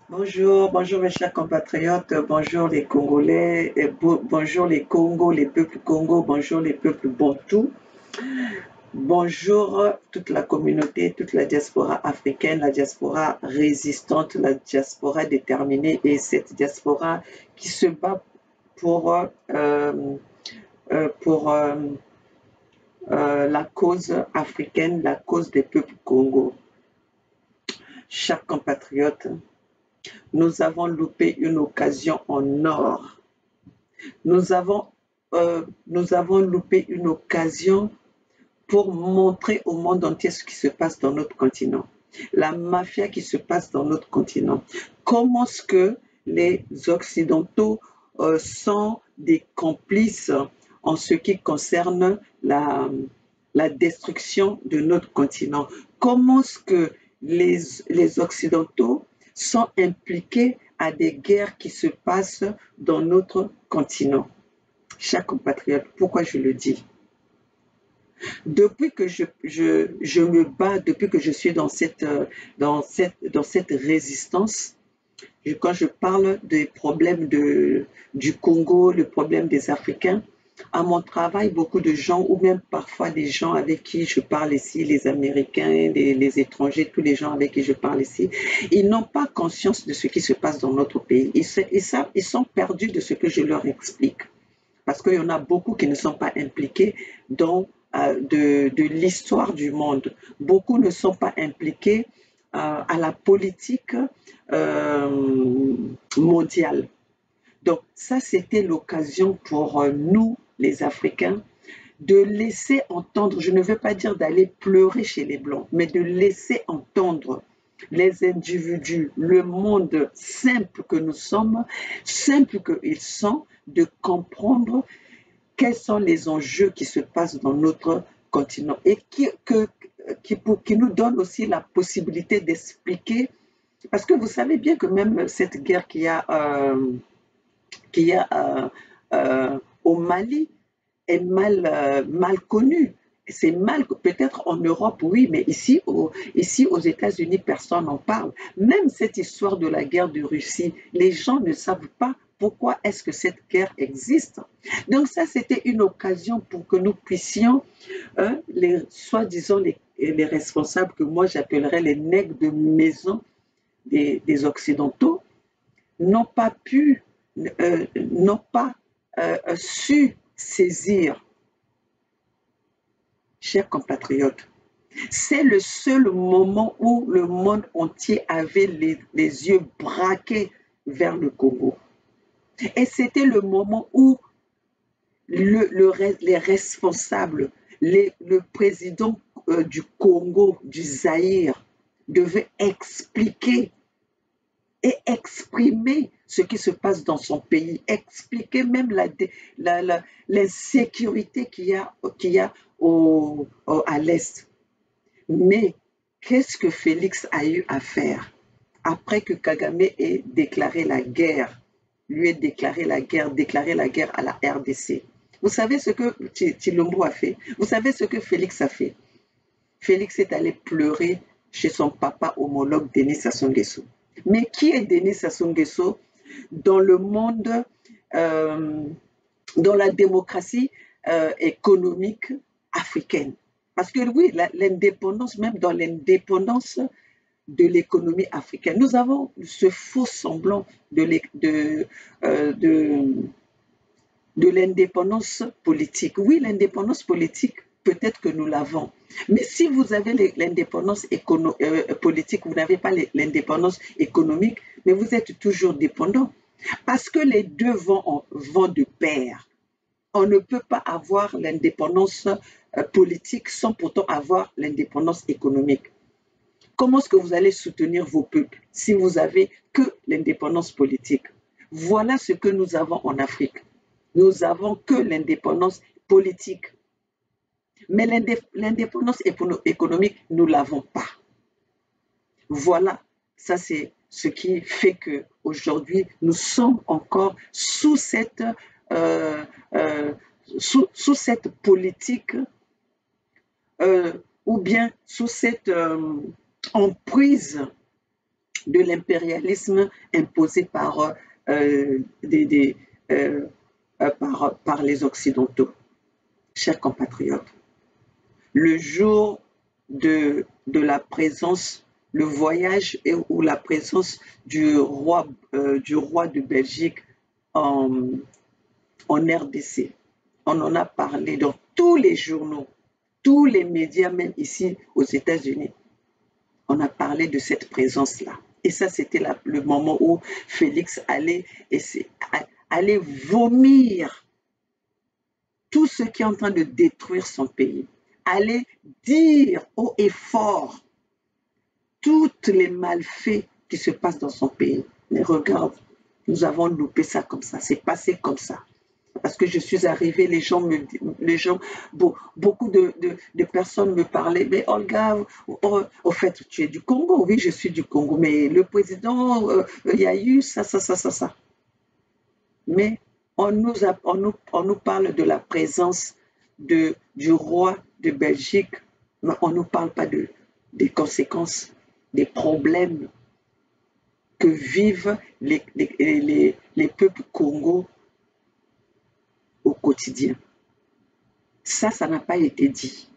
Bonjour, bonjour mes chers compatriotes, bonjour les Congolais, et bonjour les Congos, les peuples Congo, bonjour les peuples Bantou, bonjour toute la communauté, toute la diaspora africaine, la diaspora résistante, la diaspora déterminée et cette diaspora qui se bat pour, pour la cause africaine, la cause des peuples Congo. Chers compatriotes, nous avons loupé une occasion en or. Nous avons, nous avons loupé une occasion pour montrer au monde entier ce qui se passe dans notre continent. La mafia qui se passe dans notre continent. Comment est-ce que les Occidentaux sont des complices en ce qui concerne la destruction de notre continent? Comment est-ce que les Occidentaux sont impliqués à des guerres qui se passent dans notre continent? Chers compatriotes, pourquoi je le dis? Depuis que je me bats, depuis que je suis dans cette résistance, quand je parle des problèmes du Congo, le problème des Africains, à mon travail, beaucoup de gens, ou même parfois des gens avec qui je parle ici, les Américains, les étrangers, tous les gens avec qui je parle ici, ils n'ont pas conscience de ce qui se passe dans notre pays. Ils sont perdus de ce que je leur explique. Parce qu'il y en a beaucoup qui ne sont pas impliqués dans de l'histoire du monde. Beaucoup ne sont pas impliqués à la politique mondiale. Donc ça, c'était l'occasion pour nous, les Africains, de laisser entendre, je ne veux pas dire d'aller pleurer chez les Blancs, mais de laisser entendre les individus, le monde simple que nous sommes, simple qu'ils sont, de comprendre quels sont les enjeux qui se passent dans notre continent et qui nous donnent aussi la possibilité d'expliquer, parce que vous savez bien que même cette guerre qu'il y a au Mali est mal connue. C'est mal, peut-être en Europe, oui, mais ici aux États-Unis, personne n'en parle. Même cette histoire de la guerre de Russie, les gens ne savent pas pourquoi est-ce que cette guerre existe. Donc ça, c'était une occasion pour que nous puissions, soi-disant les responsables que moi j'appellerais les nègres de maison des Occidentaux, n'ont pas su saisir, chers compatriotes. C'est le seul moment où le monde entier avait les yeux braqués vers le Congo. Et c'était le moment où les responsables, le président du Congo, du Zaïre, devait expliquer et exprimer ce qui se passe dans son pays, expliquer même l'insécurité qu'il y a à l'Est. Mais qu'est-ce que Félix a eu à faire après que Kagame ait déclaré la guerre, lui ait déclaré la guerre à la RDC? Vous savez ce que Tshilombo a fait? Vous savez ce que Félix a fait? Félix est allé pleurer chez son papa homologue Denis Sassou Nguesso. Mais qui est Denis Sassou Nguesso dans le monde, euh, dans la démocratie économique africaine? Parce que oui, l'indépendance, même dans l'indépendance de l'économie africaine, nous avons ce faux semblant de l'indépendance politique. Oui, l'indépendance politique, peut-être que nous l'avons. Mais si vous avez l'indépendance politique, vous n'avez pas l'indépendance économique, mais vous êtes toujours dépendant. Parce que les deux vont de pair. On ne peut pas avoir l'indépendance politique sans pourtant avoir l'indépendance économique. Comment est-ce que vous allez soutenir vos peuples si vous n'avez que l'indépendance politique? Voilà ce que nous avons en Afrique. Nous n'avons que l'indépendance politique. Mais l'indépendance économique, nous ne l'avons pas. Voilà, ça c'est ce qui fait qu'aujourd'hui, nous sommes encore sous cette, euh, euh, sous cette politique ou bien sous cette emprise de l'impérialisme imposé par, euh, des, par les Occidentaux. Chers compatriotes, le jour de la présence, le voyage ou la présence du roi de Belgique en, en RDC, on en a parlé dans tous les journaux, tous les médias, même ici aux États-Unis. On a parlé de cette présence-là. Et ça, c'était le moment où Félix allait vomir tout ce qui est en train de détruire son pays. Allait dire haut et fort toutes les malfaits qui se passent dans son pays. Mais regarde, nous avons loupé ça comme ça, c'est passé comme ça. Parce que je suis arrivée, beaucoup de personnes me parlaient, mais Olga, au fait, tu es du Congo? Oui, je suis du Congo, mais le président, il y a eu ça. Mais on nous parle de la présence du roi de Belgique, mais on ne nous parle pas des conséquences, des problèmes que vivent les peuples congos au quotidien. Ça n'a pas été dit.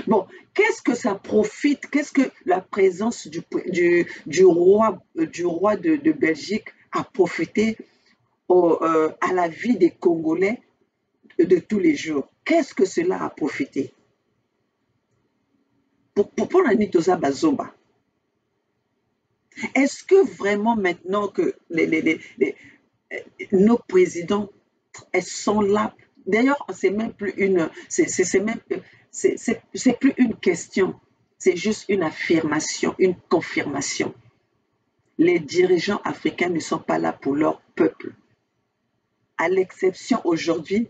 Bon, qu'est-ce que ça profite, qu'est-ce que la présence du roi de Belgique a profité à la vie des Congolais de tous les jours? Qu'est-ce que cela a profité? Pour prendre un Nitosa Bazoba, est-ce que vraiment maintenant que nos présidents sont là? D'ailleurs, c'est même plus c'est plus une question, c'est juste une affirmation, une confirmation. Les dirigeants africains ne sont pas là pour leur peuple, à l'exception aujourd'hui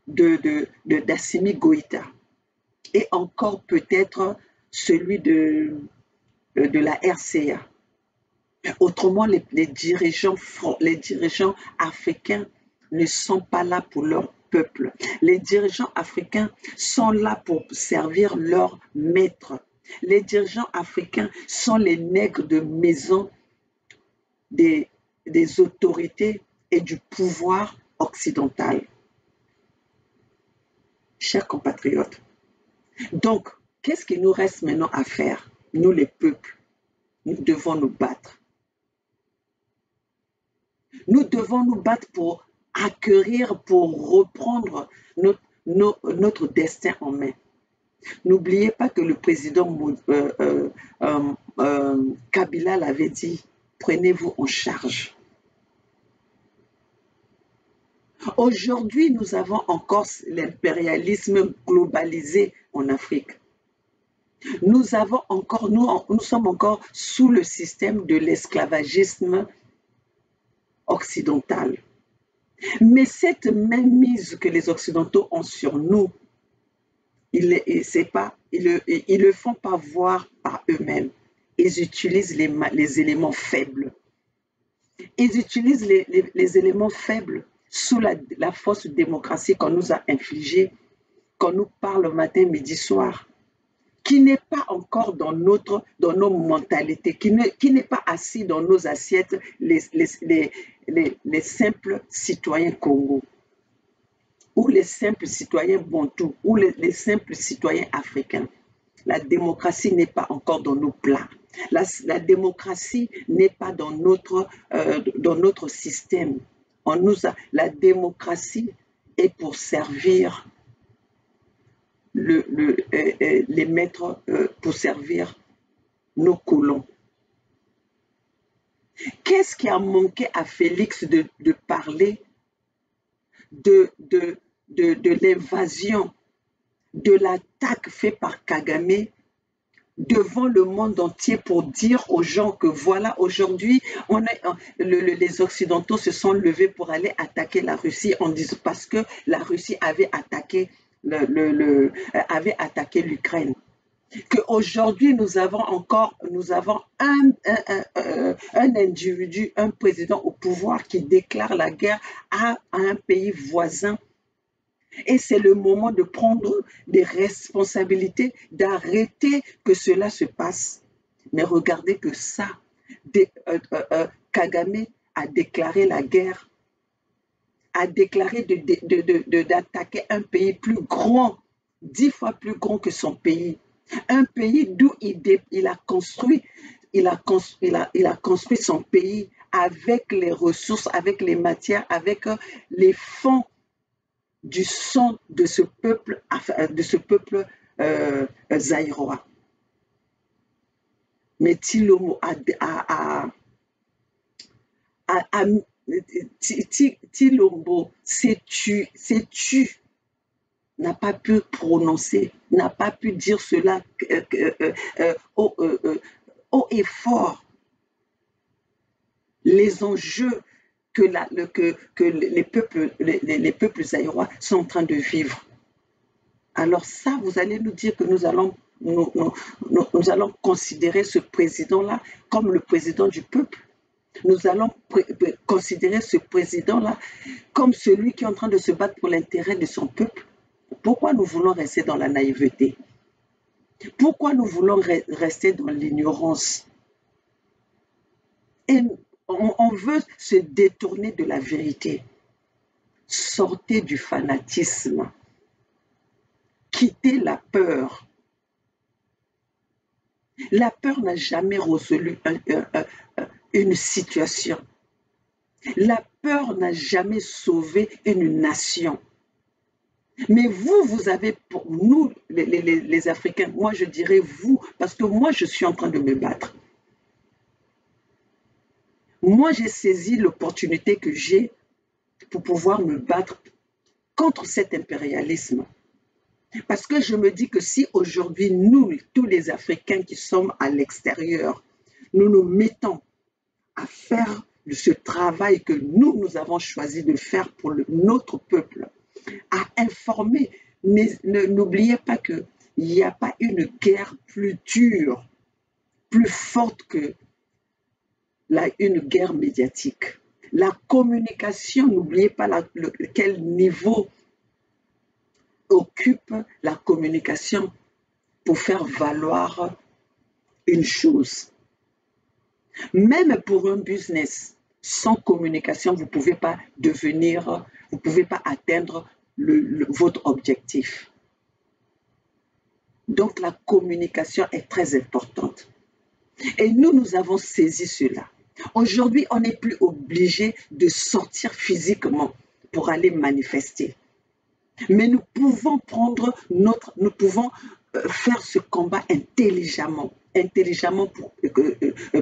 d'Assimi Goïta et encore peut-être celui de la RCA. Autrement, les dirigeants africains ne sont pas là pour leur peuple. Les dirigeants africains sont là pour servir leur maître. Les dirigeants africains sont les nègres de maison des autorités et du pouvoir occidental. Chers compatriotes, donc, qu'est-ce qu'il nous reste maintenant à faire, nous les peuples? Nous devons nous battre. Nous devons nous battre pour acquérir, pour reprendre notre destin en main. N'oubliez pas que le président Kabila l'avait dit, prenez-vous en charge. Aujourd'hui, nous avons encore l'impérialisme globalisé en Afrique. Nous sommes encore sous le système de l'esclavagisme occidental. Mais cette même mise que les Occidentaux ont sur nous, ils le font pas voir par eux-mêmes. Ils utilisent les éléments faibles. Ils utilisent les éléments faibles sous la fausse démocratie qu'on nous a infligée, qu'on nous parle matin, midi, soir, qui n'est pas encore dans nos mentalités, qui n'est pas assis dans nos assiettes, les simples citoyens Congo, ou les simples citoyens Bantou, ou les simples citoyens africains. La démocratie n'est pas encore dans nos plats. La démocratie n'est pas dans notre système. La démocratie est pour servir les maîtres, pour servir nos colons. Qu'est-ce qui a manqué à Félix de parler de l'invasion, de l'attaque faite par Kagame devant le monde entier pour dire aux gens que voilà, aujourd'hui, les Occidentaux se sont levés pour aller attaquer la Russie en disant parce que la Russie avait attaqué l'Ukraine. Qu'aujourd'hui, nous avons un individu, un président au pouvoir qui déclare la guerre à un pays voisin. Et c'est le moment de prendre des responsabilités, d'arrêter que cela se passe. Mais regardez que ça, Kagame a déclaré la guerre, a déclaré d'attaquer un pays plus grand, 10 fois plus grand que son pays. Un pays d'où il a construit, il a construit son pays avec les ressources, avec les matières, avec les fonds du sang de ce peuple zaïrois. Mais Tilombo Tilombo s'est tu n'a pas pu prononcer, n'a pas pu dire cela haut et fort. Les enjeux que les peuples zaïrois sont en train de vivre. Alors ça, vous allez nous dire que nous allons considérer ce président-là comme le président du peuple. Nous allons considérer ce président-là comme celui qui est en train de se battre pour l'intérêt de son peuple. Pourquoi nous voulons rester dans la naïveté? Pourquoi nous voulons rester dans l'ignorance? Et on veut se détourner de la vérité. Sortez du fanatisme. Quittez la peur. La peur n'a jamais résolu une situation. La peur n'a jamais sauvé une nation. Mais vous avez, pour nous, les Africains, moi je dirais vous, parce que moi je suis en train de me battre. Moi j'ai saisi l'opportunité que j'ai pour pouvoir me battre contre cet impérialisme. Parce que je me dis que si aujourd'hui, nous, tous les Africains qui sommes à l'extérieur, nous nous mettons à faire ce travail que nous avons choisi de faire pour notre peuple, à informer, mais n'oubliez pas qu'il n'y a pas une guerre plus dure, plus forte que une guerre médiatique. La communication, n'oubliez pas quel niveau occupe la communication pour faire valoir une chose. Même pour un business, sans communication, vous ne pouvez pas atteindre votre objectif. Donc la communication est très importante. Et nous avons saisi cela. Aujourd'hui, on n'est plus obligé de sortir physiquement pour aller manifester. Mais nous pouvons faire ce combat intelligemment. Intelligemment,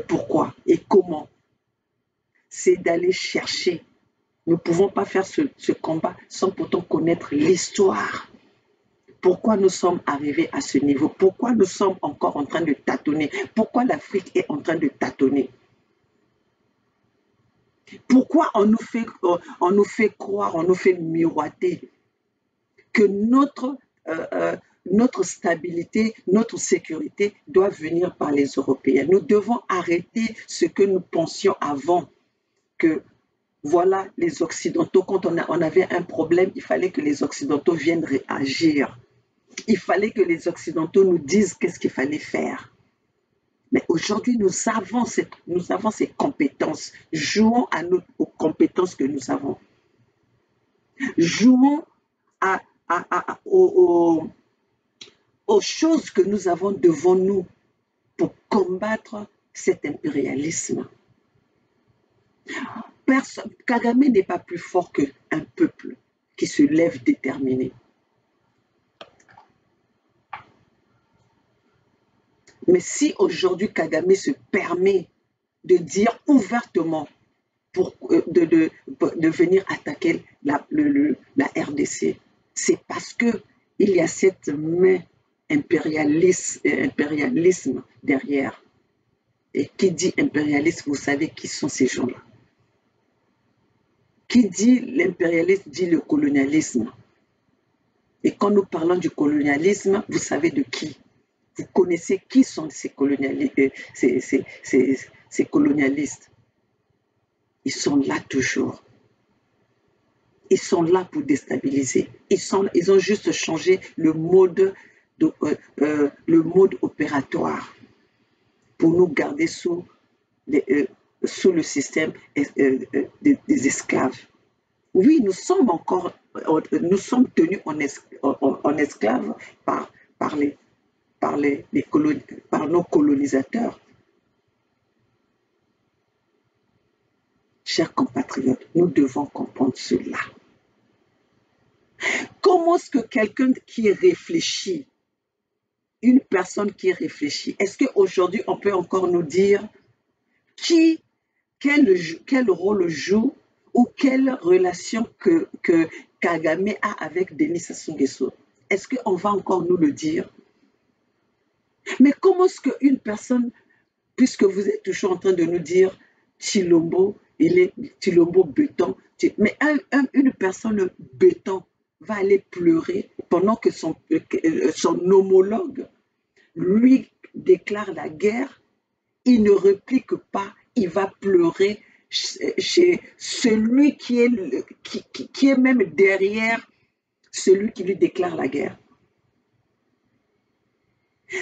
pourquoi et comment? C'est d'aller chercher. Nous ne pouvons pas faire ce combat sans pourtant connaître l'histoire. Pourquoi nous sommes arrivés à ce niveau? Pourquoi nous sommes encore en train de tâtonner? Pourquoi l'Afrique est en train de tâtonner? Pourquoi on nous fait croire, on nous fait miroiter que notre stabilité, notre sécurité doit venir par les Européens? Nous devons arrêter ce que nous pensions avant, que voilà, les Occidentaux, quand on avait un problème, il fallait que les Occidentaux viennent réagir. Il fallait que les Occidentaux nous disent qu'est-ce qu'il fallait faire. Mais aujourd'hui, nous avons ces compétences. Jouons aux compétences que nous avons. Jouons aux choses que nous avons devant nous pour combattre cet impérialisme. Kagame n'est pas plus fort qu'un peuple qui se lève déterminé. Mais si aujourd'hui Kagame se permet de dire ouvertement de venir attaquer la RDC, c'est parce qu'il y a cette main impérialisme derrière. Et qui dit impérialisme, vous savez qui sont ces gens-là. Qui dit l'impérialisme dit le colonialisme. Et quand nous parlons du colonialisme, vous savez de qui? Vous connaissez qui sont ces colonialistes. Ils sont là toujours. Ils sont là pour déstabiliser. Ils ont juste changé le mode opératoire pour nous garder sous sous le système des esclaves. Oui, nous sommes tenus en esclaves par, par, les, par nos colonisateurs. Chers compatriotes, nous devons comprendre cela. Comment est-ce que quelqu'un qui réfléchit, une personne qui réfléchit, est-ce qu'aujourd'hui on peut encore nous dire quel rôle joue ou quelle relation que Kagame a avec Denis Sassou Nguesso? Est-ce qu'on va encore nous le dire? Mais comment est-ce qu'une personne, puisque vous êtes toujours en train de nous dire Tshilombo, il est Tshilombo béton, mais une personne béton va aller pleurer pendant que son homologue lui déclare la guerre, il ne réplique pas, il va pleurer chez celui qui est même derrière celui qui lui déclare la guerre.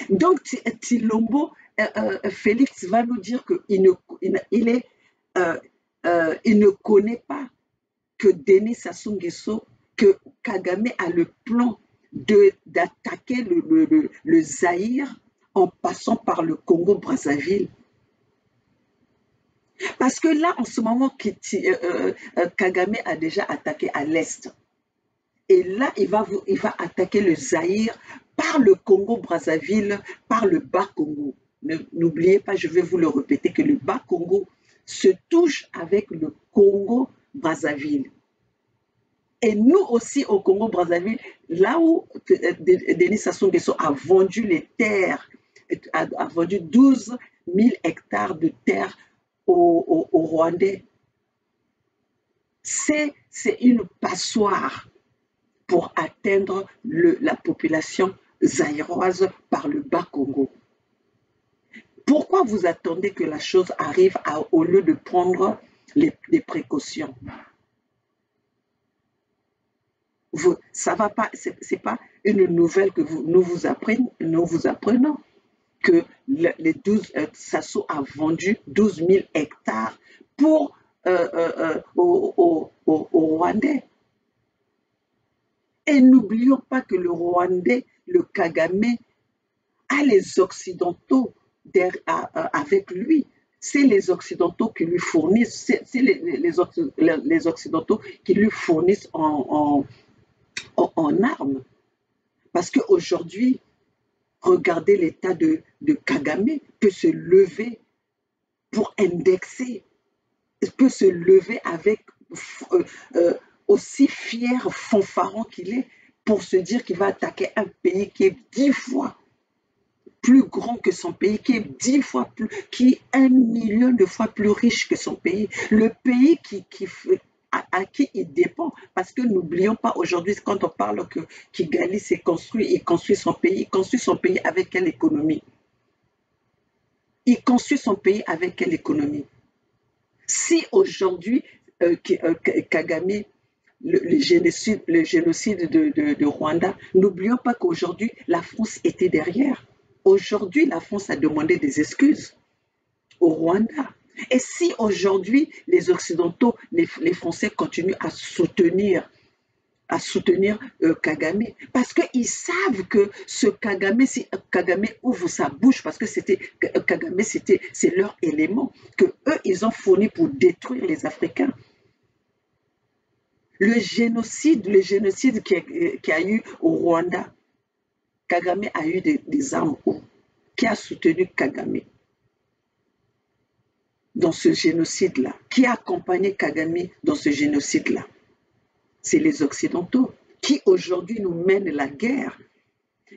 Donc, Tshilombo, Félix va nous dire qu'il ne connaît pas que Denis Sassou Nguesso, que Kagame a le plan d'attaquer le Zaïre en passant par le Congo-Brazzaville. Parce que là, en ce moment, Kagame a déjà attaqué à l'Est. Et là, il va attaquer le Zaïre par le Congo-Brazzaville, par le Bas-Congo. N'oubliez pas, je vais vous le répéter, que le Bas-Congo se touche avec le Congo-Brazzaville. Et nous aussi, au Congo-Brazzaville, là où Denis Sassou Nguesso a vendu les terres, a vendu 12 000 hectares de terres aux Rwandais, c'est une passoire pour atteindre la population zaïroise par le Bas-Congo. Pourquoi vous attendez que la chose arrive au lieu de prendre les précautions? Ça va pas, c'est pas une nouvelle que nous vous apprenons que Sassou a vendu 12 000 hectares pour aux Rwandais. Et n'oublions pas que le Rwandais, le Kagame, a les Occidentaux avec lui. C'est les Occidentaux qui lui fournissent, c'est les Occidentaux qui lui fournissent en armes. Parce qu'aujourd'hui, regardez l'état de Kagame, peut se lever pour indexer, peut se lever avec aussi fier, fanfaron qu'il est, pour se dire qu'il va attaquer un pays qui est 10 fois plus grand que son pays, qui est 10 fois plus, qui est 1 million de fois plus riche que son pays. Le pays à qui il dépend. Parce que n'oublions pas aujourd'hui, quand on parle que Kigali s'est construit, il construit son pays avec quelle économie? Il construit son pays avec quelle économie? Si aujourd'hui, Kagame, le génocide de Rwanda, n'oublions pas qu'aujourd'hui, la France était derrière. Aujourd'hui, la France a demandé des excuses au Rwanda. Et si aujourd'hui, les Occidentaux, les Français continuent à soutenir Kagame, parce qu'ils savent que ce Kagame, si Kagame ouvre sa bouche, parce que Kagame, c'est leur élément, que eux, ils ont fourni pour détruire les Africains. Le génocide qui a eu au Rwanda, Kagame a eu des armes. Qui a soutenu Kagame dans ce génocide-là? Qui a accompagné Kagame dans ce génocide-là? C'est les Occidentaux qui aujourd'hui nous mènent la guerre,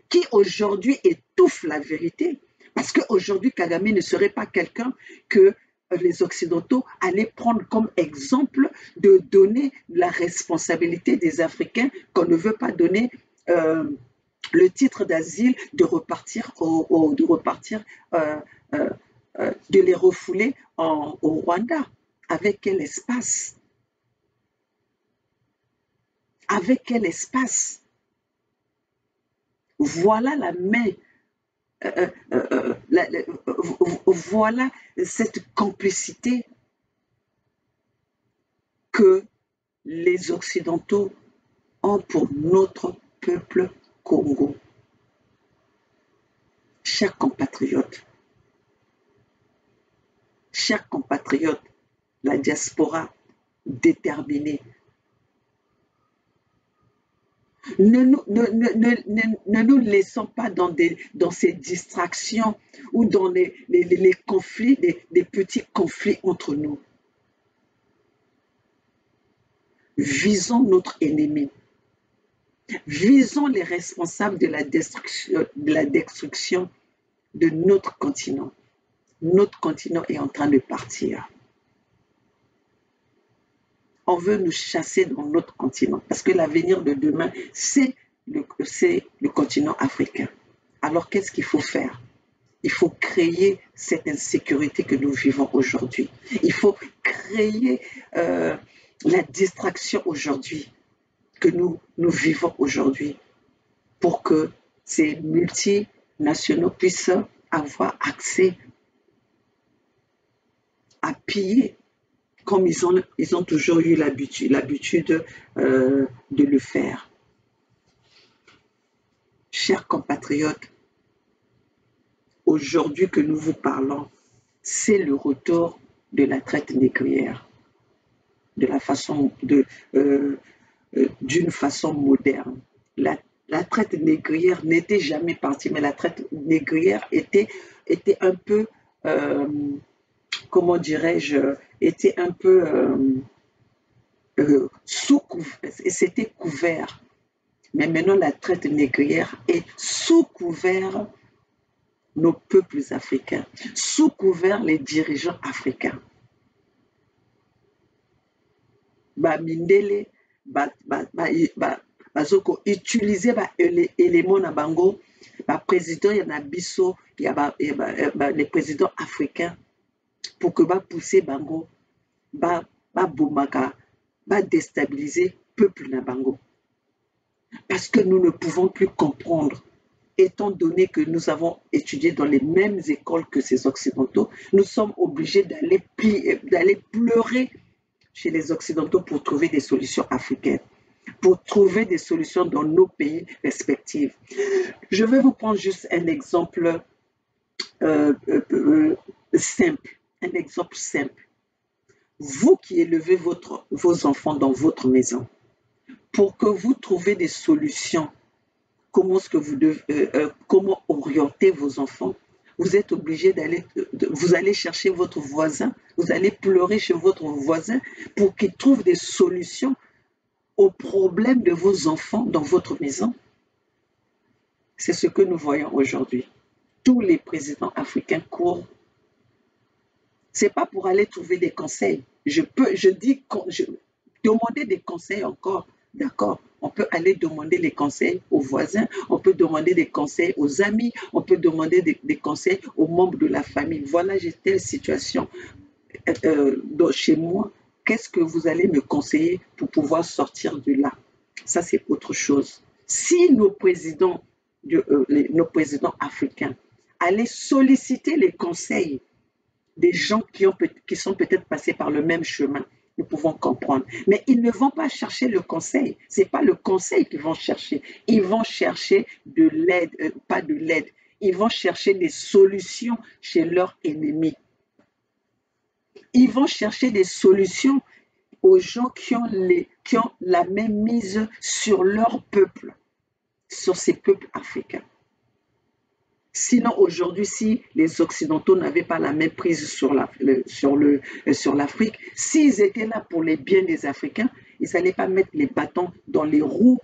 qui aujourd'hui étouffent la vérité. Parce qu'aujourd'hui, Kagame ne serait pas quelqu'un que les Occidentaux allaient prendre comme exemple de donner la responsabilité des Africains qu'on ne veut pas donner le titre d'asile, de les refouler au Rwanda. Avec quel espace? Avec quel espace? Voilà la main voilà cette complicité que les Occidentaux ont pour notre peuple Congo. Chers compatriotes, la diaspora déterminée, ne nous laissons pas dans ces distractions ou dans les conflits, des petits conflits entre nous. Visons notre ennemi. Visons les responsables de la destruction de notre continent. Notre continent est en train de partir. On veut nous chasser dans notre continent parce que l'avenir de demain, c'est le continent africain. Alors, qu'est-ce qu'il faut faire? Il faut créer cette insécurité que nous vivons aujourd'hui. Il faut créer la distraction aujourd'hui que nous vivons aujourd'hui pour que ces multinationaux puissent avoir accès à piller comme ils ont toujours eu l'habitude de le faire. Chers compatriotes, aujourd'hui que nous vous parlons, c'est le retour de la traite négrière, d'une façon moderne. La traite négrière n'était jamais partie, mais la traite négrière était un peu, comment dirais-je, était un peu c'était couvert. Mais maintenant, la traite négrière est sous couvert nos peuples africains, sous couvert les dirigeants africains. Mindele, bazoko utiliser les éléments na bango, président y a biso, y a les présidents africains pour que pousser bango, bomaka, déstabiliser peuple na bango. Parce que nous ne pouvons plus comprendre, étant donné que nous avons étudié dans les mêmes écoles que ces Occidentaux, nous sommes obligés d'aller pleurer chez les Occidentaux pour trouver des solutions africaines, pour trouver des solutions dans nos pays respectifs. Je vais vous prendre juste un exemple simple. Un exemple simple. Vous qui élevez vos enfants dans votre maison, pour que vous trouviez des solutions, comment orienter vos enfants, vous êtes obligé vous allez chercher votre voisin, vous allez pleurer chez votre voisin pour qu'il trouve des solutions aux problèmes de vos enfants dans votre maison. C'est ce que nous voyons aujourd'hui. Tous les présidents africains courent. C'est pas pour aller trouver des conseils. Demander des conseils encore, d'accord. On peut aller demander les conseils aux voisins, on peut demander des conseils aux amis, on peut demander des conseils aux membres de la famille. Voilà, j'ai telle situation chez moi. Qu'est-ce que vous allez me conseiller pour pouvoir sortir de là? Ça, c'est autre chose. Si nos présidents africains allaient solliciter les conseils des gens qui sont peut-être passés par le même chemin, nous pouvons comprendre. Mais ils ne vont pas chercher le conseil. Ce n'est pas le conseil qu'ils vont chercher. Ils vont chercher de l'aide, pas de l'aide. Ils vont chercher des solutions chez leurs ennemis. Ils vont chercher des solutions aux gens qui ont la même mise sur leur peuple, sur ces peuples africains. Sinon, aujourd'hui, si les Occidentaux n'avaient pas la même prise sur l'Afrique, s'ils étaient là pour les biens des Africains, ils n'allaient pas mettre les bâtons dans les roues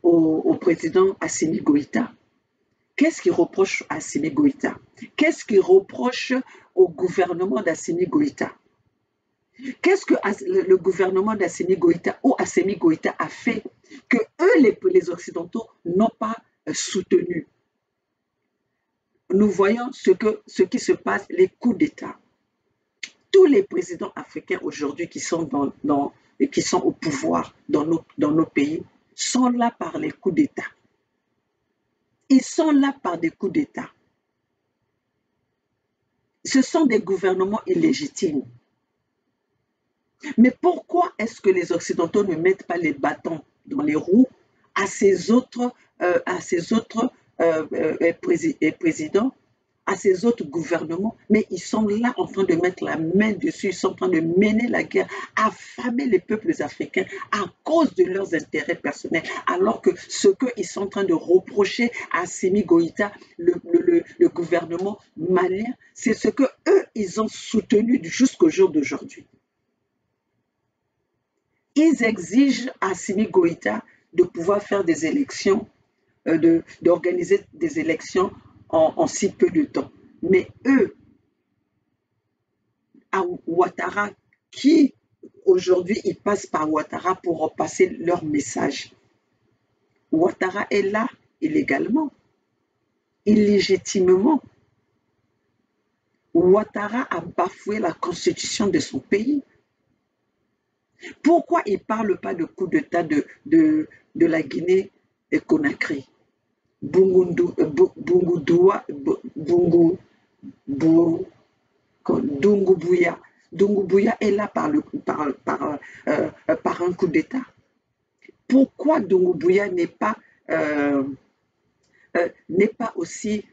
au président Assimi Goïta. Qu'est-ce qu'il reproche à Assimi Goïta? Qu'est-ce qu'il reproche au gouvernement d'Assimi Goïta? Qu'est-ce que le gouvernement d'Assimi Goïta ou Assimi Goïta a fait que eux, les Occidentaux, n'ont pas soutenu? Nous voyons ce qui se passe, les coups d'État. Tous les présidents africains aujourd'hui qui sont au pouvoir dans nos pays sont là par les coups d'État. Ils sont là par des coups d'État. Ce sont des gouvernements illégitimes. Mais pourquoi est-ce que les Occidentaux ne mettent pas les bâtons dans les roues à ces autres, présidents, à ces autres gouvernements? Mais ils sont là en train de mettre la main dessus, ils sont en train de mener la guerre, affamer les peuples africains à cause de leurs intérêts personnels, alors que ce qu'ils sont en train de reprocher à Assimi Goïta, le gouvernement malien, c'est ce que eux ils ont soutenu jusqu'au jour d'aujourd'hui. Ils exigent à Assimi Goïta de pouvoir faire des élections, d'organiser des élections en si peu de temps. Mais eux, à Ouattara, qui aujourd'hui ils passent par Ouattara pour passer leur message. Ouattara est là illégalement, illégitimement. Ouattara a bafoué la constitution de son pays. Pourquoi il ne parle pas de coup d'État de la Guinée et Conakry? Dungubuya. Dungubuya est là par un coup d'État. Pourquoi Dungubuya n'est pas aussi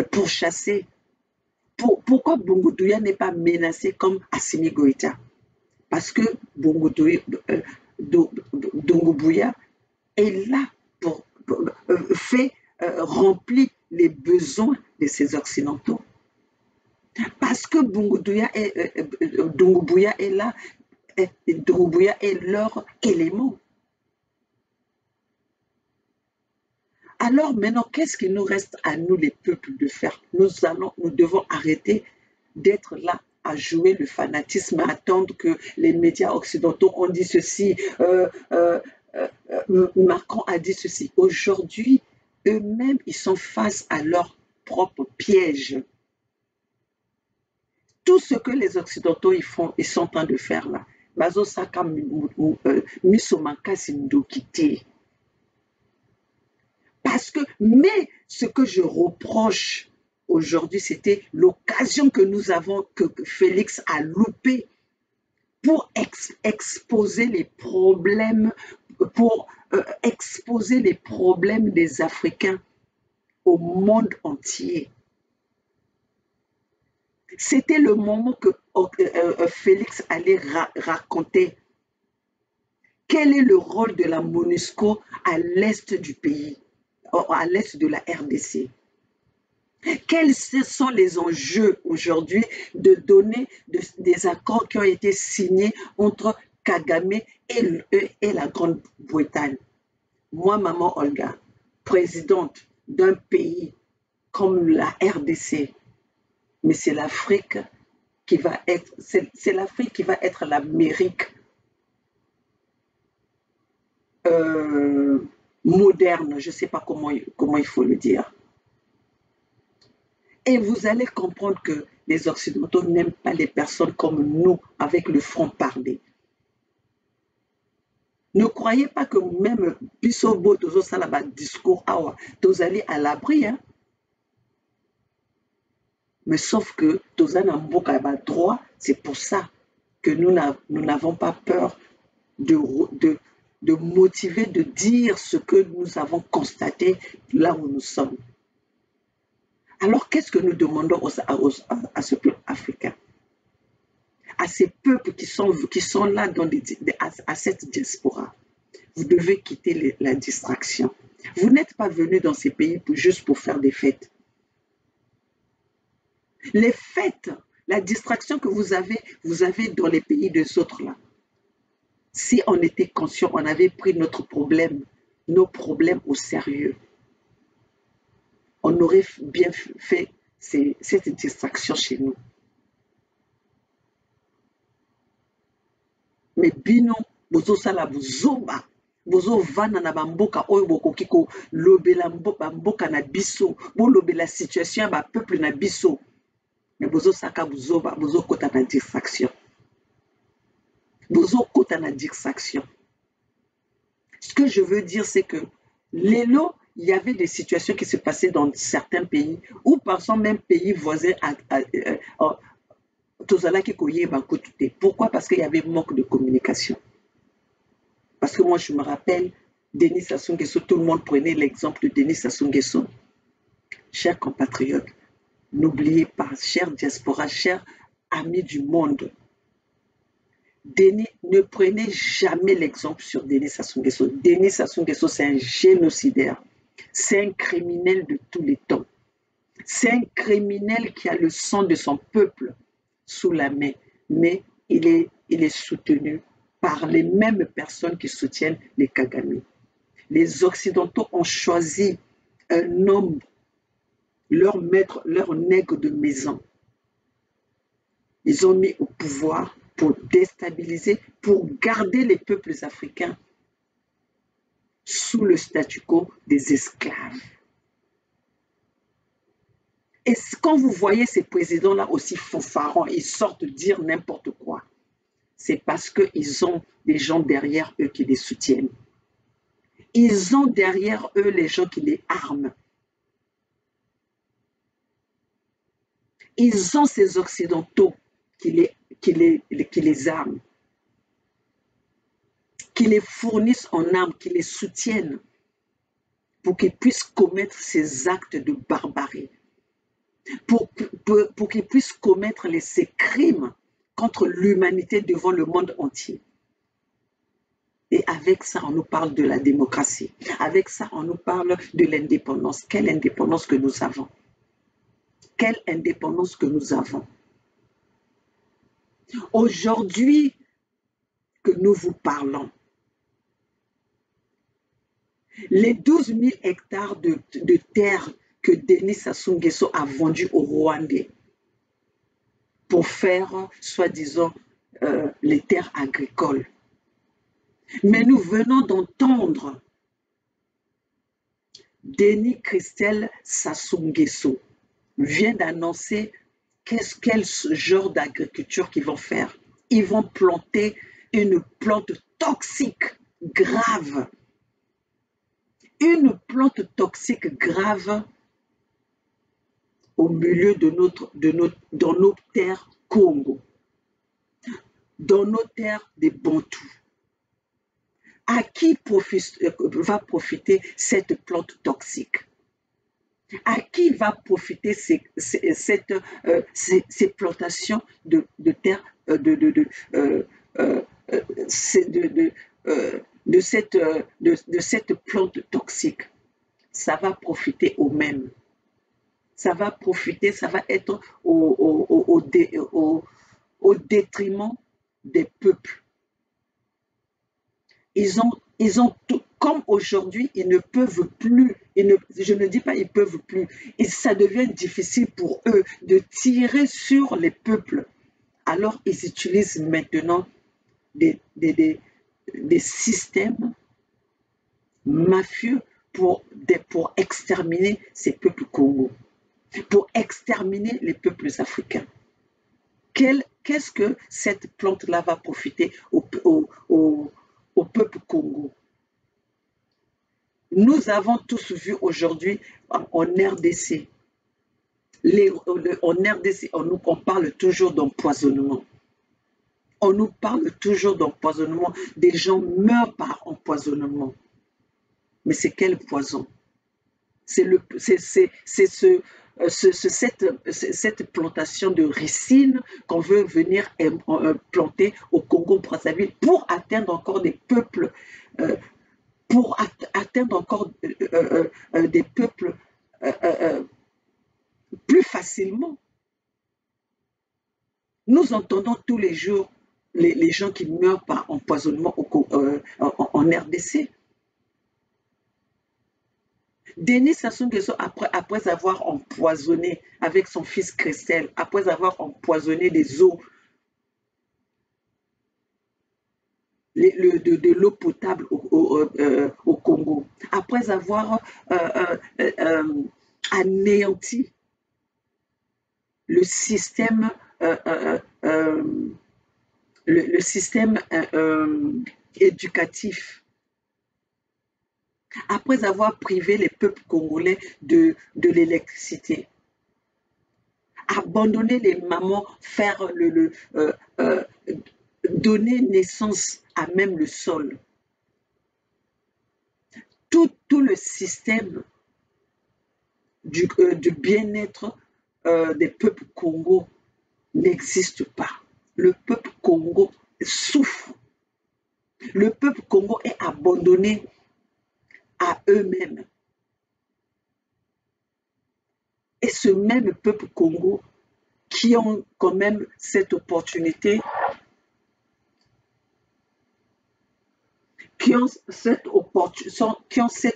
pourchassé? Pourquoi Dungubuya n'est pas menacé comme Assimi Goïta? Parce que Dungubuya est là pour remplir les besoins de ces Occidentaux. Parce que Dungubuya est là, Dungubuya est leur élément. Alors maintenant, qu'est-ce qu'il nous reste à nous, les peuples, de faire? Nous devons arrêter d'être là à jouer le fanatisme, à attendre que les médias occidentaux ont dit ceci, Macron a dit ceci. Aujourd'hui, eux-mêmes, ils sont face à leur propre piège. Tout ce que les Occidentaux ils sont en train de faire là, Bazo Saka Misomaka Sindokite. Parce que, mais ce que je reproche aujourd'hui, c'était l'occasion que nous avons, que Félix a loupé pour exposer les problèmes, des Africains au monde entier. C'était le moment que Félix allait raconter quel est le rôle de la MONUSCO à l'est du pays, à l'est de la RDC. Quels sont les enjeux aujourd'hui de donner des accords qui ont été signés entre Kagame et la Grande-Bretagne? Moi, maman Olga, présidente d'un pays comme la RDC, mais c'est l'Afrique qui va être, c'est l'Afrique qui va être l'Amérique moderne, je ne sais pas comment il faut le dire. Et vous allez comprendre que les Occidentaux n'aiment pas les personnes comme nous, avec le front parlé. Ne croyez pas que même Bissobo, Tozo Salaba, discours, tous allez à l'abri. Hein? Mais sauf que Toza Namboka a droit, c'est pour ça que nous n'avons pas peur de motiver, de dire ce que nous avons constaté là où nous sommes. Alors, qu'est-ce que nous demandons à ce peuple africain? À ces peuples qui sont là à cette diaspora. Vous devez quitter la distraction. Vous n'êtes pas venus dans ces pays juste pour faire des fêtes. Les fêtes, la distraction que vous avez dans les pays des autres là. Si on était conscient, on avait pris nos problèmes au sérieux. On aurait bien fait cette distraction chez nous. Mais bino, bozo sala bozoba, bozo vana na bamboka oyo bokoki ko lobela mboka na biso, bo lobela situation ba peuple na biso. Mais bozo saka bozoba, bozo kota na distraction. Bozo kota na distraction. Ce que je veux dire, c'est que Lelo, il y avait des situations qui se passaient dans certains pays, ou par exemple même pays voisins pourquoi? Parce qu'il y avait manque de communication. Parce que moi, je me rappelle, Denis Sassou Nguesso, tout le monde prenait l'exemple de Denis Sassou Nguesso. Chers compatriotes, n'oubliez pas, chers diaspora, chers amis du monde, Denis, ne prenez jamais l'exemple sur Denis Sassou Nguesso. Denis Sassou Nguesso, c'est un génocidaire. C'est un criminel de tous les temps. C'est un criminel qui a le sang de son peuple sous la main. Mais il est soutenu par les mêmes personnes qui soutiennent les Kagame. Les Occidentaux ont choisi un homme, leur maître, leur nègre de maison. Ils ont mis au pouvoir pour déstabiliser, pour garder les peuples africains sous le statu quo des esclaves. Et quand vous voyez ces présidents-là aussi fanfarons, ils sortent dire n'importe quoi, c'est parce qu'ils ont des gens derrière eux qui les soutiennent. Ils ont derrière eux les gens qui les arment. Ils ont ces Occidentaux qui les arment, qui les fournissent en armes, qui les soutiennent pour qu'ils puissent commettre ces actes de barbarie, pour qu'ils puissent commettre ces crimes contre l'humanité devant le monde entier. Et avec ça, on nous parle de la démocratie. Avec ça, on nous parle de l'indépendance. Quelle indépendance que nous avons? Quelle indépendance que nous avons? Aujourd'hui que nous vous parlons, les 12 000 hectares de terre que Denis Sassou Nguesso a vendus aux Rwandais pour faire, soi-disant, les terres agricoles. Mais nous venons d'entendre Denis Christelle Sassou Nguesso vient d'annoncer quel genre d'agriculture qu'ils vont faire. Ils vont planter une plante toxique grave. Une plante toxique grave au milieu dans nos terres Congo, dans nos terres des Bantous. À qui va profiter cette plante toxique? À qui va profiter ces plantations de terre de cette plante toxique? Ça va profiter aux mêmes. Ça va profiter, ça va être au détriment des peuples. Ils ont tout, comme aujourd'hui, ils ne peuvent plus, je ne dis pas ils ne peuvent plus, et ça devient difficile pour eux de tirer sur les peuples. Alors ils utilisent maintenant des systèmes mafieux pour exterminer ces peuples congolais, pour exterminer les peuples africains. Qu'est-ce que cette plante-là va profiter au peuple Congo? Nous avons tous vu aujourd'hui en RDC, en RDC, on parle toujours d'empoisonnement. On nous parle toujours d'empoisonnement. Des gens meurent par empoisonnement. Mais c'est quel poison? C'est cette plantation de ricine qu'on veut venir planter au Congo-Brazzaville pour atteindre encore des peuples, des peuples plus facilement. Nous entendons tous les jours les gens qui meurent par empoisonnement en RDC. Denis Sassou Nguesso, après avoir empoisonné avec son fils Christelle, après avoir empoisonné les eaux, de l'eau potable au Congo, après avoir anéanti le système, éducatif, après avoir privé les peuples congolais de l'électricité, abandonner les mamans, faire donner naissance à même le sol. Tout le système du bien-être des peuples Congo n'existe pas. Le peuple Congo souffre. Le peuple Congo est abandonné à eux-mêmes. Et ce même peuple Congo qui ont quand même cette opportunité, qui ont cette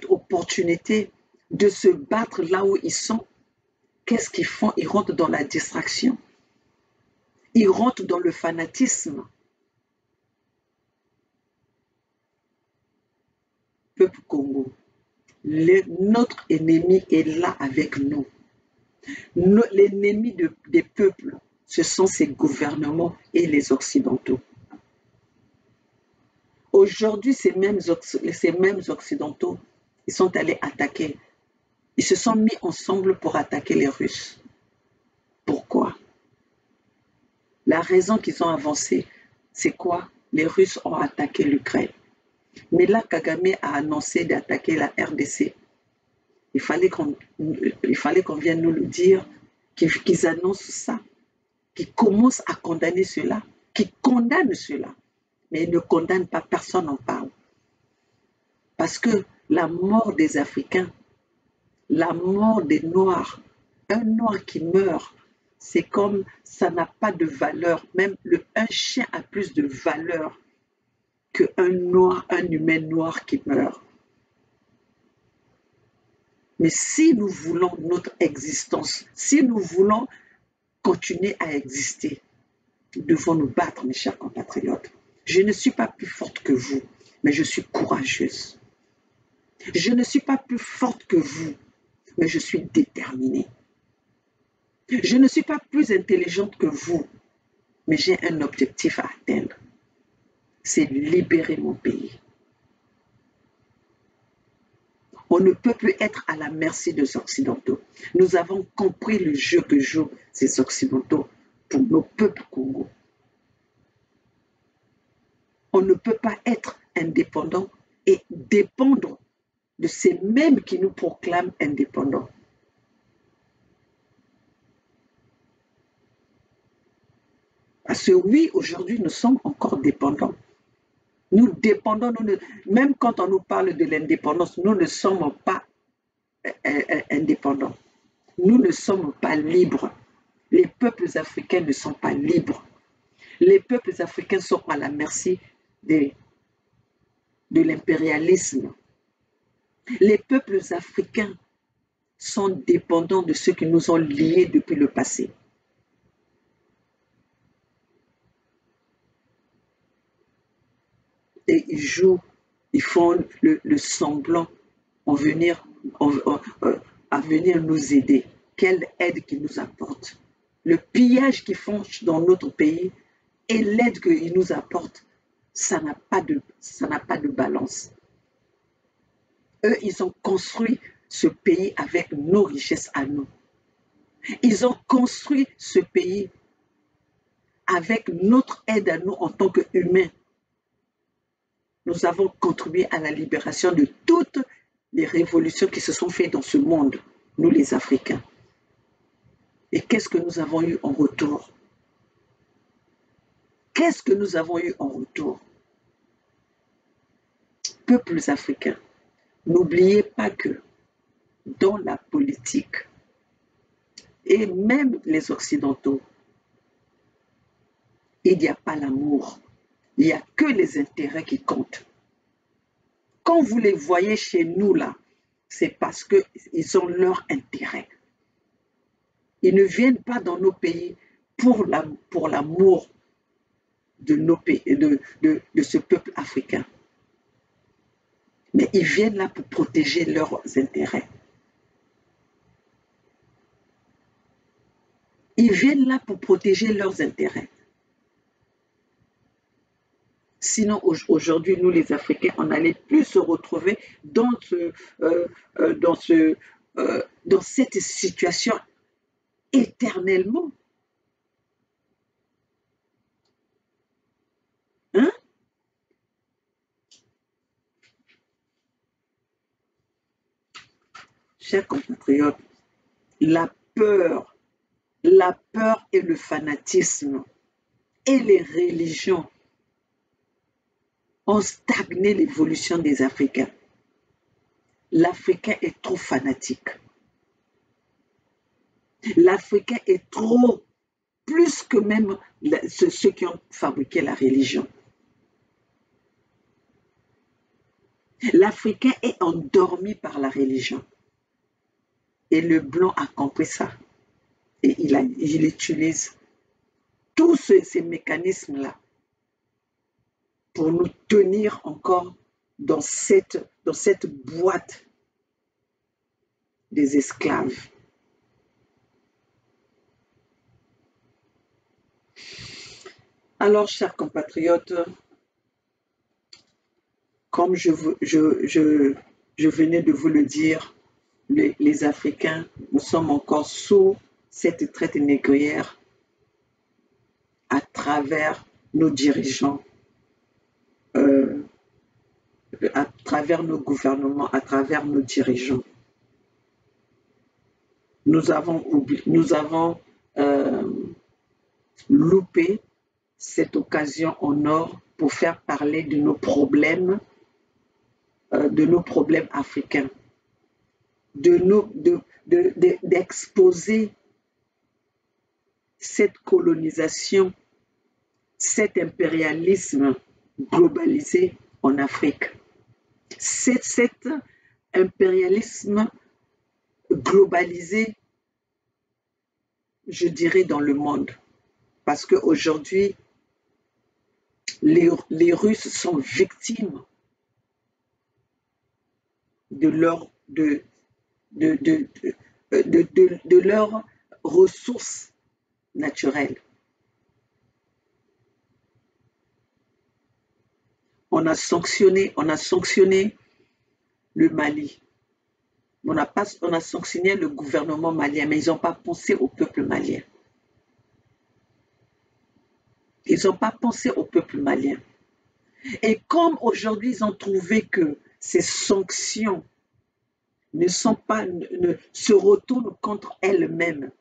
opportunité de se battre là où ils sont, qu'est-ce qu'ils font? Ils rentrent dans la distraction. Ils rentrent dans le fanatisme. Peuple Congo, notre ennemi est là avec nous. L'ennemi des peuples, ce sont ces gouvernements et les Occidentaux. Aujourd'hui, ces mêmes Occidentaux, ils sont allés attaquer. Ils se sont mis ensemble pour attaquer les Russes. Pourquoi? La raison qu'ils ont avancée, c'est quoi? Les Russes ont attaqué l'Ukraine. Mais là, Kagame a annoncé d'attaquer la RDC. Il fallait qu'on vienne nous le dire, qu'ils annoncent ça, qu'ils commencent à condamner cela, qu'ils condamnent cela. Mais ils ne condamnent pas, personne n'en parle. Parce que la mort des Africains, la mort des Noirs, un Noir qui meurt, c'est comme ça n'a pas de valeur. Même un chien a plus de valeur qu'un Noir, un humain noir qui meurt. Mais si nous voulons notre existence, si nous voulons continuer à exister, nous devons nous battre, mes chers compatriotes. Je ne suis pas plus forte que vous, mais je suis courageuse. Je ne suis pas plus forte que vous, mais je suis déterminée. Je ne suis pas plus intelligente que vous, mais j'ai un objectif à atteindre. C'est libérer mon pays. On ne peut plus être à la merci des Occidentaux. Nous avons compris le jeu que jouent ces Occidentaux pour nos peuples Congo. On ne peut pas être indépendant et dépendre de ces mêmes qui nous proclament indépendants. Parce que oui, aujourd'hui, nous sommes encore dépendants. Nous dépendons, même quand on nous parle de l'indépendance, nous ne sommes pas indépendants. Nous ne sommes pas libres. Les peuples africains ne sont pas libres. Les peuples africains sont à la merci de l'impérialisme. Les peuples africains sont dépendants de ceux qui nous ont liés depuis le passé. Et ils jouent, ils font le semblant à venir nous aider. Quelle aide qu'ils nous apportent. Le pillage qu'ils font dans notre pays et l'aide qu'ils nous apportent, ça n'a pas de balance. Eux, ils ont construit ce pays avec nos richesses à nous. Ils ont construit ce pays avec notre aide à nous en tant qu'humains. Nous avons contribué à la libération de toutes les révolutions qui se sont faites dans ce monde, nous les Africains. Et qu'est-ce que nous avons eu en retour? Qu'est-ce que nous avons eu en retour? Peuples africains, n'oubliez pas que dans la politique, et même les Occidentaux, il n'y a pas l'amour. Il n'y a que les intérêts qui comptent. Quand vous les voyez chez nous là, c'est parce qu'ils ont leur intérêt. Ils ne viennent pas dans nos pays pour l'amour de nos pays, de ce peuple africain. Mais ils viennent là pour protéger leurs intérêts. Ils viennent là pour protéger leurs intérêts. Sinon, aujourd'hui, nous les Africains, on n'allait plus se retrouver dans, dans, dans cette situation éternellement. Hein? Chers compatriotes, la peur, la peur et le fanatisme et les religions ont stagné l'évolution des Africains. L'Africain est trop fanatique. L'Africain est trop, plus que même ceux qui ont fabriqué la religion. L'Africain est endormi par la religion. Et le blanc a compris ça. Et il utilise tous ces mécanismes-là pour nous tenir encore dans cette boîte des esclaves. Alors, chers compatriotes, comme je venais de vous le dire, les Africains, nous sommes encore sous cette traite négrière à travers nos dirigeants, à travers nos gouvernements, à travers nos dirigeants. Nous avons loupé cette occasion en or pour faire parler de nos problèmes africains, d'exposer cette colonisation, cet impérialisme globalisé en Afrique. Cet impérialisme globalisé, je dirais, dans le monde. Parce qu'aujourd'hui, les Russes sont victimes de leurs ressources naturelles. On a sanctionné le Mali. On a sanctionné le gouvernement malien, mais ils n'ont pas pensé au peuple malien. Ils n'ont pas pensé au peuple malien. Et comme aujourd'hui, ils ont trouvé que ces sanctions se retournent contre elles-mêmes.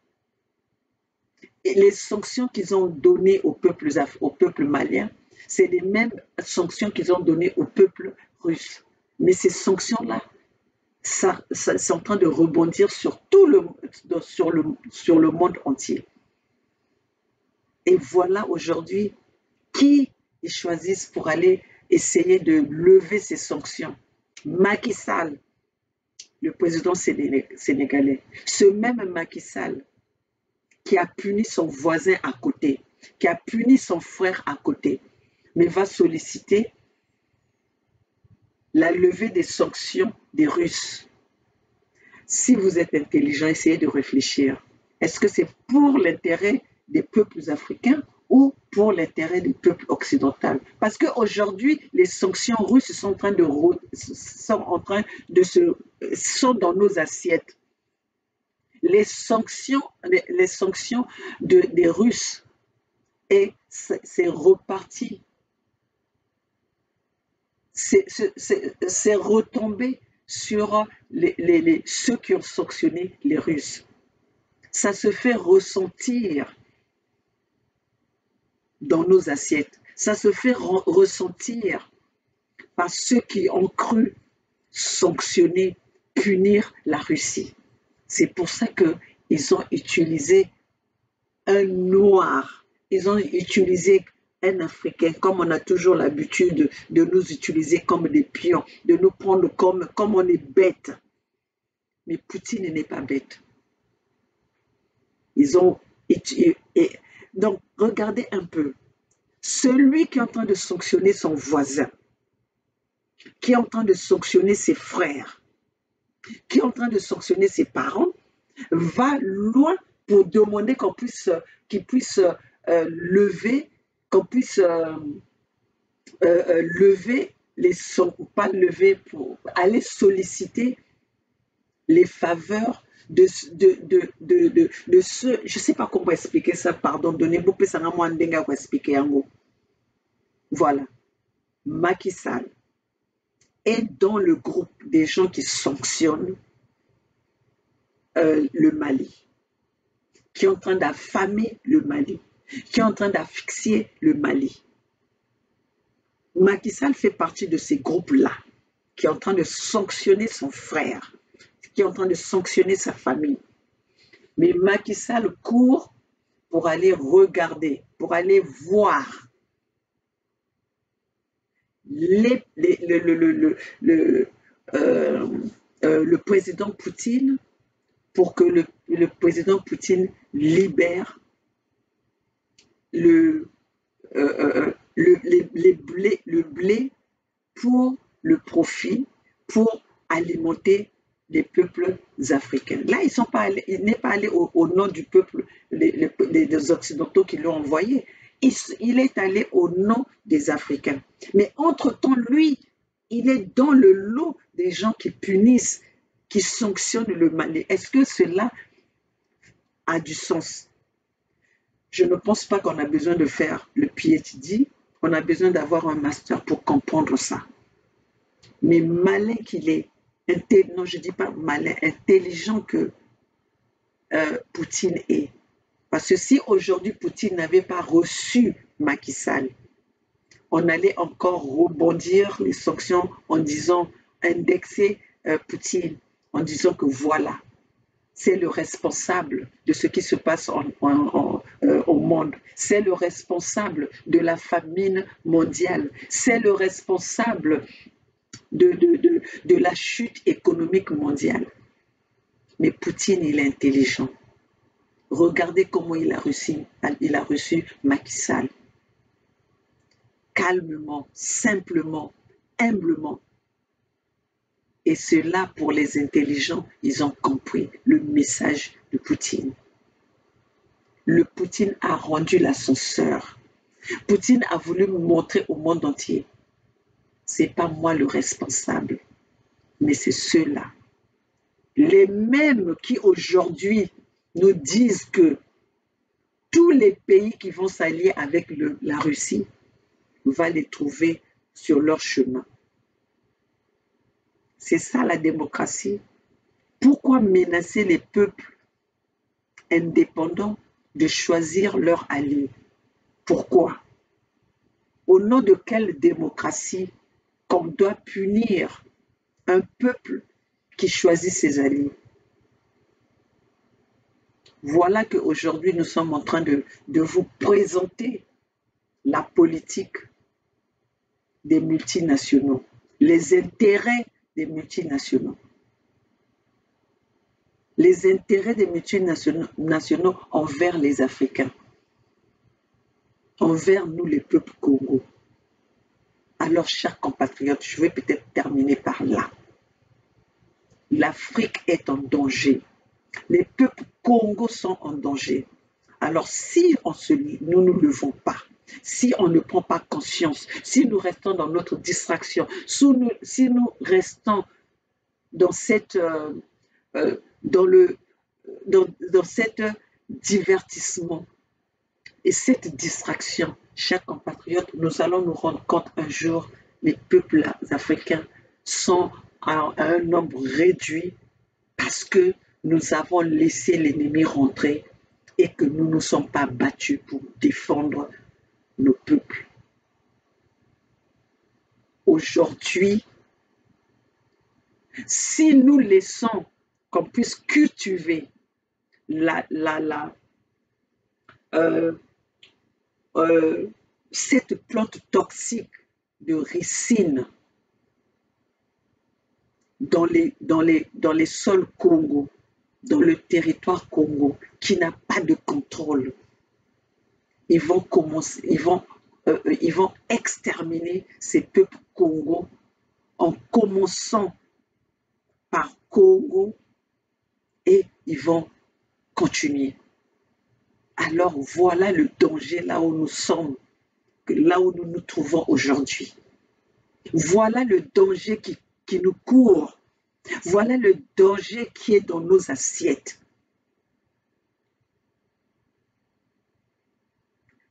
Et les sanctions qu'ils ont données au peuple malien, c'est les mêmes sanctions qu'ils ont données au peuple russe. Mais ces sanctions-là, c'est en train de rebondir sur le monde entier. Et voilà aujourd'hui qui ils choisissent pour aller essayer de lever ces sanctions. Macky Sall, le président sénégalais, ce même Macky Sall qui a puni son voisin à côté, qui a puni son frère à côté, mais va solliciter la levée des sanctions des Russes. Si vous êtes intelligent, essayez de réfléchir. Est-ce que c'est pour l'intérêt des peuples africains ou pour l'intérêt du peuple occidental? Parce qu'aujourd'hui, les sanctions russes sont dans nos assiettes. Les sanctions des Russes, et c'est reparti. C'est retombé sur ceux qui ont sanctionné les Russes. Ça se fait ressentir dans nos assiettes. Ça se fait ressentir par ceux qui ont cru sanctionner, punir la Russie. C'est pour ça qu'ils ont utilisé un noir, ils ont utilisé un Africain, comme on a toujours l'habitude de nous utiliser comme des pions, de nous prendre comme on est bête. Mais Poutine n'est pas bête. Donc, regardez un peu. Celui qui est en train de sanctionner son voisin, qui est en train de sanctionner ses frères, qui est en train de sanctionner ses parents, va loin pour demander qu'il puisse lever, qu'on puisse lever les sons, pas lever pour aller solliciter les faveurs de ceux, je ne sais pas comment expliquer ça, pardon, donnez-moi plus un mot pour expliquer en gros. Voilà, Macky Sall est dans le groupe des gens qui sanctionnent le Mali, qui est en train d'affamer le Mali, qui est en train d'asphyxier le Mali. Macky Sall fait partie de ces groupes-là, qui est en train de sanctionner son frère, qui est en train de sanctionner sa famille. Mais Macky Sall court pour aller regarder, pour aller voir le président Poutine, pour que le président Poutine libère le blé pour le profit, pour alimenter les peuples africains. Là, il n'est pas allé au nom du peuple, des Occidentaux qui l'ont envoyé. Il est allé au nom des Africains. Mais entre-temps, lui, il est dans le lot des gens qui punissent, qui sanctionnent le Mali. Est-ce que cela a du sens? Je ne pense pas qu'on a besoin de faire le PhD. On a besoin d'avoir un master pour comprendre ça. Mais malin qu'il est, non, je ne dis pas malin, intelligent que Poutine est. Parce que si aujourd'hui Poutine n'avait pas reçu Macky Sall, on allait encore rebondir les sanctions en disant, indexer Poutine, en disant que voilà, c'est le responsable de ce qui se passe au monde. C'est le responsable de la famine mondiale. C'est le responsable de la chute économique mondiale. Mais Poutine, il est intelligent. Regardez comment il a reçu Macky Sall. Calmement, simplement, humblement. Et cela, pour les intelligents, ils ont compris le message de Poutine. Le Poutine a rendu l'ascenseur. Poutine a voulu montrer au monde entier. Ce n'est pas moi le responsable, mais c'est ceux-là. Les mêmes qui aujourd'hui nous disent que tous les pays qui vont s'allier avec la Russie vont les trouver sur leur chemin. C'est ça la démocratie. Pourquoi menacer les peuples indépendants de choisir leur allié? Pourquoi? Au nom de quelle démocratie qu'on doit punir un peuple qui choisit ses alliés? Voilà qu'aujourd'hui nous sommes en train de vous présenter la politique des multinationaux, les intérêts des multinationaux. Les intérêts des multinationaux envers les Africains, envers nous les peuples Congo. Alors, chers compatriotes, je vais peut-être terminer par là. L'Afrique est en danger. Les peuples Congo sont en danger. Alors, si nous ne nous levons pas, si on ne prend pas conscience, si nous restons dans notre distraction, si nous restons dans cette divertissement et cette distraction, chers compatriotes, nous allons nous rendre compte un jour, les peuples africains sont à un nombre réduit parce que nous avons laissé l'ennemi rentrer et que nous ne nous sommes pas battus pour défendre nos peuples. Aujourd'hui, si nous laissons qu'on puisse cultiver cette plante toxique de ricine dans les sols Congo, dans le territoire Congo, qui n'a pas de contrôle, ils vont exterminer ces peuples Congo en commençant par Congo et ils vont continuer. Alors voilà le danger là où nous sommes. là où nous nous trouvons aujourd'hui. Voilà le danger qui nous court. Voilà le danger qui est dans nos assiettes.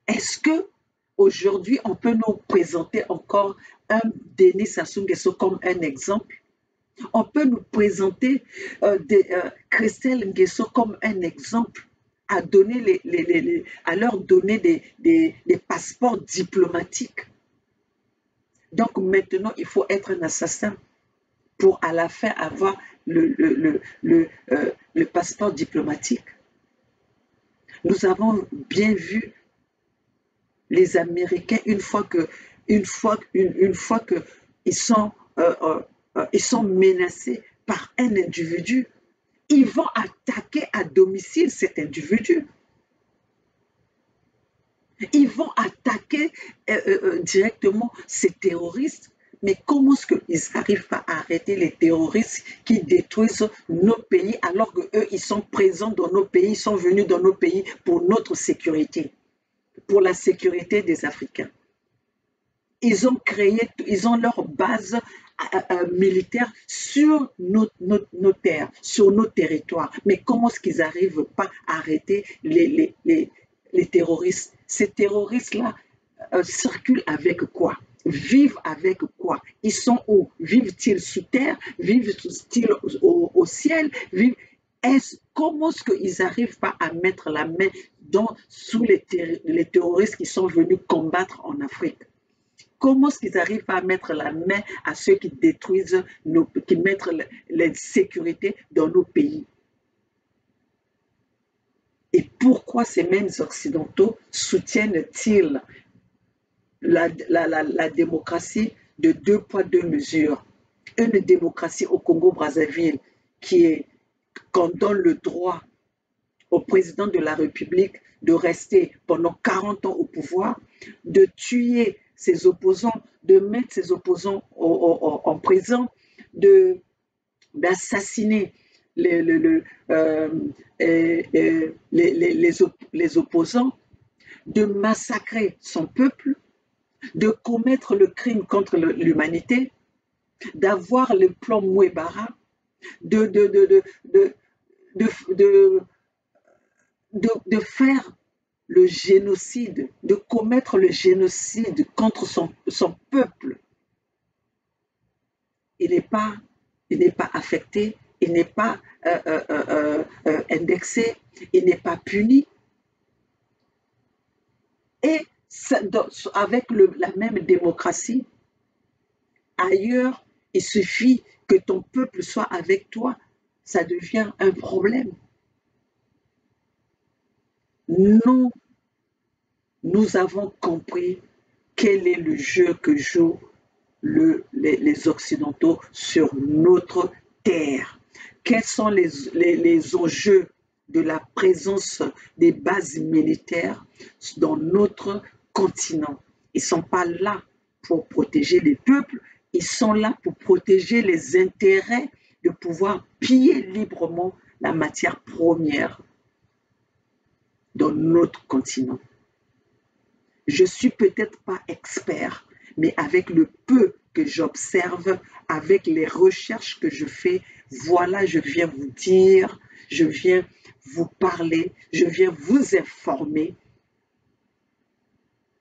Est-ce que aujourd'hui on peut nous présenter encore un Denis Sassou Nguesso comme un exemple? On peut nous présenter Christelle Nguesso comme un exemple, à leur donner des passeports diplomatiques. Donc maintenant, il faut être un assassin pour à la fin avoir le passeport diplomatique. Nous avons bien vu les Américains, une fois que ils sont menacés par un individu, ils vont attaquer à domicile cet individu. Ils vont attaquer directement ces terroristes. Mais comment est-ce qu'ils n'arrivent pas à arrêter les terroristes qui détruisent nos pays alors qu'eux, ils sont présents dans nos pays, ils sont venus dans nos pays pour notre sécurité, pour la sécurité des Africains. Ils ont leur base militaire sur nos terres, sur nos territoires. Mais comment est-ce qu'ils n'arrivent pas à arrêter les terroristes? Ces terroristes-là circulent avec quoi? Vivent avec quoi? Ils sont où? Vivent-ils sous terre? Vivent-ils au ciel? Comment est-ce qu'ils n'arrivent pas à mettre la main sous les terroristes qui sont venus combattre en Afrique? Comment est-ce qu'ils arrivent à mettre la main à ceux qui détruisent, qui mettent l'insécurité dans nos pays? Et pourquoi ces mêmes Occidentaux soutiennent-ils la démocratie de 2 poids 2 mesures? Une démocratie au Congo-Brazzaville qu'on donne le droit au président de la République de rester pendant 40 ans au pouvoir, de tuer ses opposants, de mettre ses opposants en prison, d'assassiner les opposants, de massacrer son peuple, de commettre le crime contre l'humanité, d'avoir le plan Mouebara, de faire le génocide, de commettre le génocide contre son peuple. Il n'est pas affecté, il n'est pas indexé, il n'est pas puni. Et avec la même démocratie, ailleurs, il suffit que ton peuple soit avec toi, ça devient un problème. Nous avons compris quel est le jeu que jouent les Occidentaux sur notre terre. Quels sont les enjeux de la présence des bases militaires dans notre continent? Ils ne sont pas là pour protéger les peuples, ils sont là pour protéger les intérêts de pouvoir piller librement la matière première dans notre continent. Je ne suis peut-être pas expert, mais avec le peu que j'observe, avec les recherches que je fais, voilà, je viens vous dire, je viens vous parler, je viens vous informer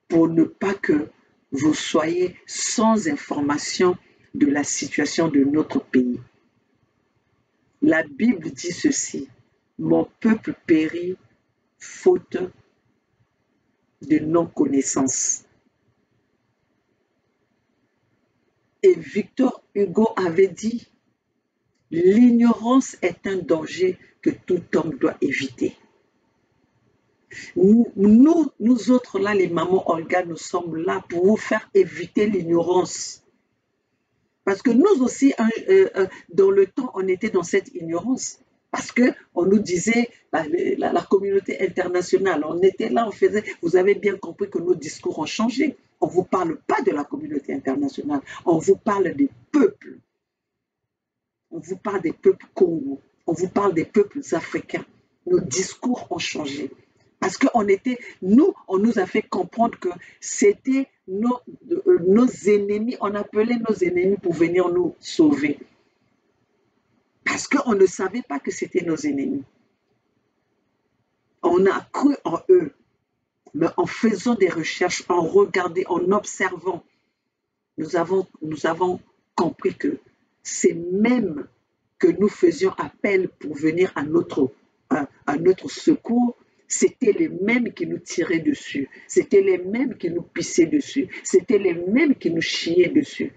pour ne pas que vous soyez sans information de la situation de notre pays. La Bible dit ceci: mon peuple périt faute de non-connaissance. Et Victor Hugo avait dit, l'ignorance est un danger que tout homme doit éviter. Nous autres là, les mamans Olga, nous sommes là pour vous faire éviter l'ignorance. Parce que nous aussi, dans le temps, on était dans cette ignorance. Parce qu'on nous disait, la communauté internationale, on était là, on faisait, vous avez bien compris que nos discours ont changé. On ne vous parle pas de la communauté internationale, on vous parle des peuples. On vous parle des peuples Congo, on vous parle des peuples africains. Nos discours ont changé. Parce qu'on était, nous, on nous a fait comprendre que c'était nos ennemis, on appelait nos ennemis pour venir nous sauver. Parce qu'on ne savait pas que c'était nos ennemis. On a cru en eux, mais en faisant des recherches, en regardant, en observant, nous avons compris que c'est même que nous faisions appel pour venir à notre secours, c'était les mêmes qui nous tiraient dessus, c'était les mêmes qui nous pissaient dessus, c'était les mêmes qui nous chiaient dessus.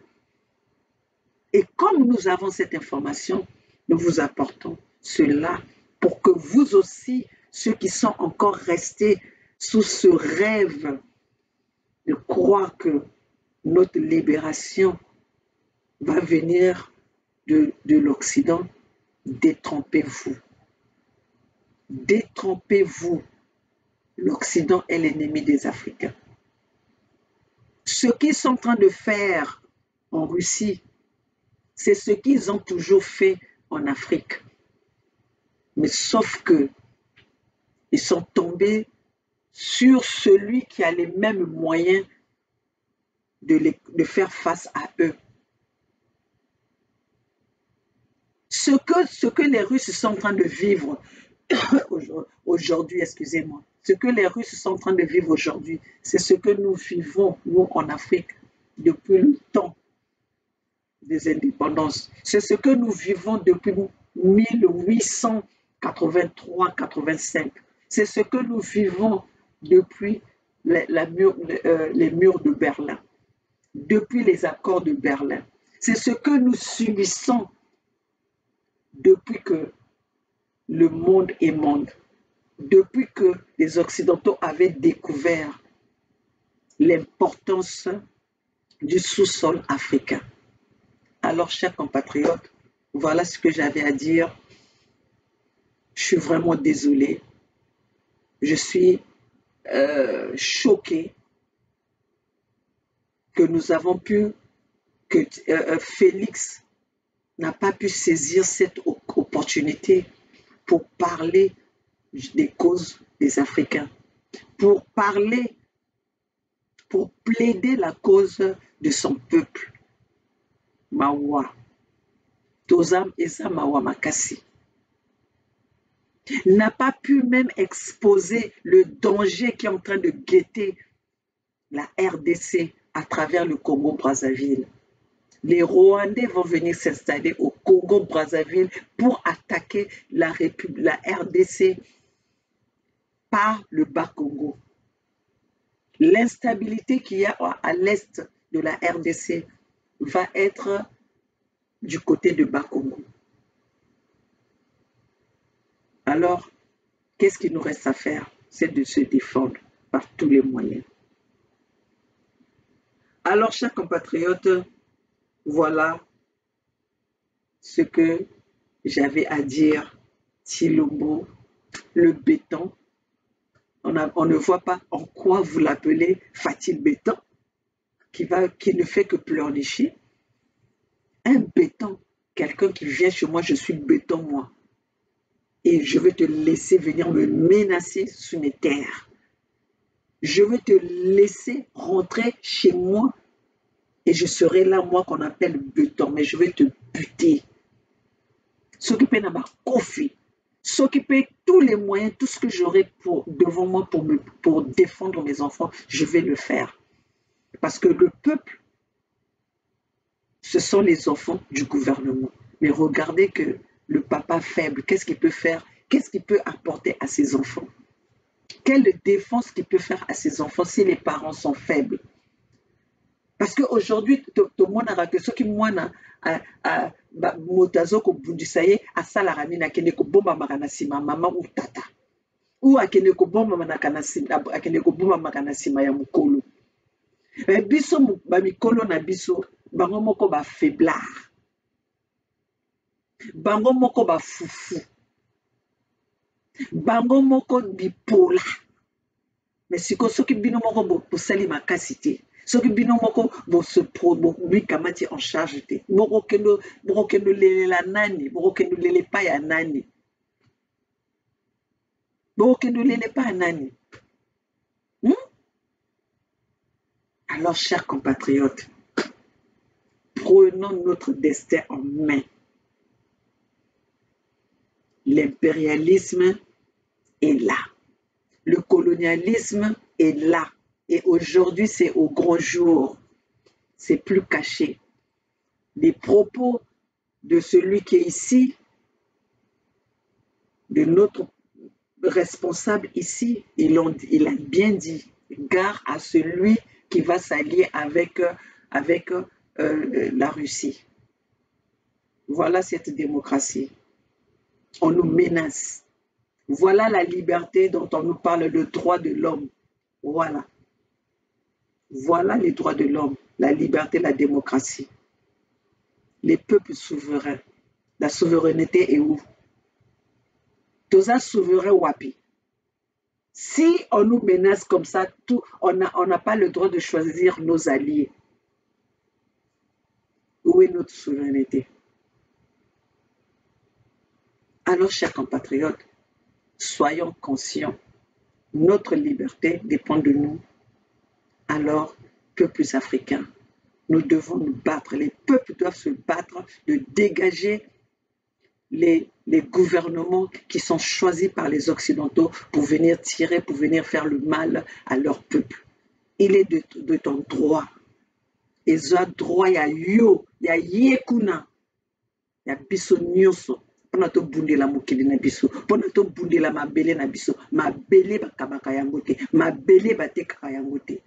Et comme nous avons cette information, nous vous apportons cela pour que vous aussi, ceux qui sont encore restés sous ce rêve de croire que notre libération va venir de l'Occident, détrompez-vous. Détrompez-vous. L'Occident est l'ennemi des Africains. Ce qu'ils sont en train de faire en Russie, c'est ce qu'ils ont toujours fait en Afrique. Mais sauf que ils sont tombés sur celui qui a les mêmes moyens de faire face à eux. Ce que les Russes sont en train de vivre aujourd'hui, excusez-moi, ce que les Russes sont en train de vivre aujourd'hui, c'est ce que nous vivons, nous, en Afrique, depuis le temps des indépendances. C'est ce que nous vivons depuis 1883-85. C'est ce que nous vivons depuis les murs de Berlin, depuis les accords de Berlin. C'est ce que nous subissons depuis que le monde est monde, depuis que les Occidentaux avaient découvert l'importance du sous-sol africain. Alors, chers compatriotes, voilà ce que j'avais à dire. Je suis vraiment désolée. Je suis choquée que nous avons pu, que Félix n'a pas pu saisir cette opportunité pour parler des causes des Africains, pour parler, pour plaider la cause de son peuple. Mawa, Tozam Eza Mawa Makasi, n'a pas pu même exposer le danger qui est en train de guetter la RDC à travers le Congo-Brazzaville. Les Rwandais vont venir s'installer au Congo-Brazzaville pour attaquer la RDC par le Bas-Congo. L'instabilité qu'il y a à l'est de la RDC va être du côté de Bas-Congo. Alors, qu'est-ce qu'il nous reste à faire? C'est de se défendre par tous les moyens. Alors, chers compatriotes, voilà ce que j'avais à dire. Tshilombo, le béton. On ne voit pas en quoi vous l'appelez Fatil Béton, qui ne fait que pleurnicher. Un béton, quelqu'un qui vient chez moi, je suis béton moi. Et je vais te laisser venir me menacer sous mes terres. Je vais te laisser rentrer chez moi et je serai là, moi, qu'on appelle béton, mais je vais te buter. S'occuper de ma coffee, s'occuper tous les moyens, tout ce que j'aurai devant moi pour défendre mes enfants, je vais le faire. Parce que le peuple, ce sont les enfants du gouvernement. Mais regardez que le papa faible, qu'est-ce qu'il peut faire? Qu'est-ce qu'il peut apporter à ses enfants? Quelle défense qu'il peut faire à ses enfants si les parents sont faibles? Parce qu'aujourd'hui, tout le monde a raconté ce qui moine à motazo ko bundisaye à salarani na kene ko bomba makanasima maman ou tata ou à kene ko bomba makanasima à kene ko bomba makanasima ya mukolo. Biso ba mikolo na biso bango moko ba faiblard. Bango moko ba fufu. Bango moko bipolar. Mais siko soki bino moko bo sali makasi te. Soki bino moko bo se pro bo kamati en charge te. Boko kendo lele la nani, boko kendo lele pa ya nani. Donc, ne l'est pas Nani. Alors, chers compatriotes, prenons notre destin en main. L'impérialisme est là. Le colonialisme est là. Et aujourd'hui, c'est au grand jour. C'est plus caché. Les propos de celui qui est ici, de notre responsable ici, il a bien dit, gare à celui qui va s'allier avec la Russie. Voilà cette démocratie. On nous menace. Voilà la liberté dont on nous parle, le droit de l'homme. Voilà. Voilà les droits de l'homme, la liberté, la démocratie. Les peuples souverains. La souveraineté est où? Toza souverain wapi. Si on nous menace comme ça, on n'a pas le droit de choisir nos alliés. Où est notre souveraineté? Alors, chers compatriotes, soyons conscients. Notre liberté dépend de nous. Alors, peuples africains, nous devons nous battre. Les peuples doivent se battre de dégager les gouvernements qui sont choisis par les Occidentaux pour venir tirer, pour venir faire le mal à leur peuple. Il est de ton droit. Ils ont droit, il y a yo, il y a yekuna, il y a biso nyoso. Pona to bundela mokili na biso, pona to bundela mabele na biso, mabele bakabaka yango te, mabele batekaka yango te.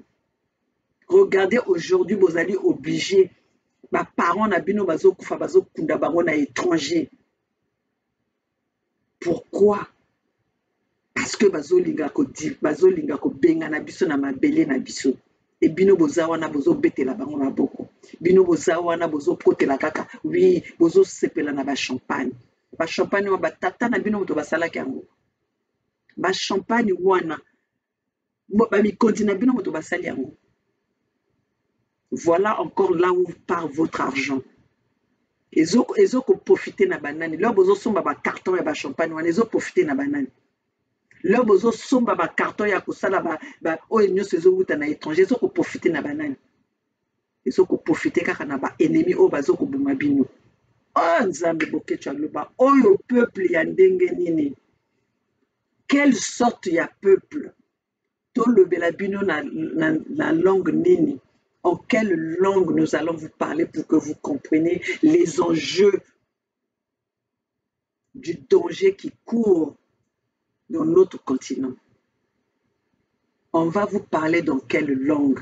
Regardez aujourd'hui, vous allez obliger, ma parents na bino bazo kufa bazo kunda bango na étranger. Pourquoi? Parce que bazo linga ko benga na biso na mabele na biso. Et bino boza wana bozo betela bango maboko. Bino boza wana bozo potela kaka. Oui, bozo sepela na ba champagne. Ba champagne wa batata na bino moto basala yango. Ba champagne wana ba mikondi na bino moto basali yango. Voilà encore là où part votre argent. Ezo ko profiter na banani. Là bozo somba ba carton ya ba champagne wana ezo profiter na banani. Là bozo somba ba carton ya kosala ba oyo nyonso ezo wuta na étranger ezo ko profiter na banani. Ezo ko profiter kaka na ba ennemi o bazo ko buma bino. Oh nzambe bokecho aloba oyo peuple ya ndenge nini. Quelle sorte ya peuple? Tolobela bino na langue nini? En quelle langue nous allons vous parler pour que vous compreniez les enjeux du danger qui court dans notre continent? On va vous parler dans quelle langue?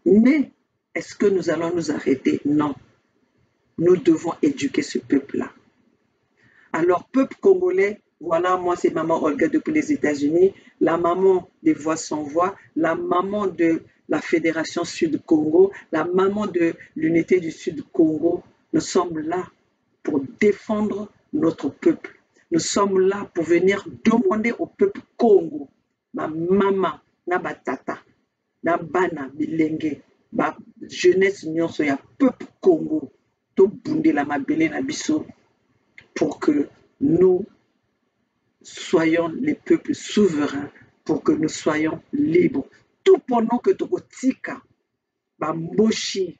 Mais est-ce que nous allons nous arrêter? Non. Nous devons éduquer ce peuple-là. Alors, peuple congolais, voilà, moi c'est maman Olga depuis les États-Unis, la maman des Voix sans voix, la maman de la Fédération Sud-Congo, la maman de l'unité du Sud-Congo. Nous sommes là pour défendre notre peuple. Nous sommes là pour venir demander au peuple Congo, ma maman, na batata, na bana bilenge, ba jeunesse nyonso ya peuple Congo, to bunde la mabele na biso, pour que nous soyons les peuples souverains, pour que nous soyons libres. Tout pendant que tokotika ba mboshi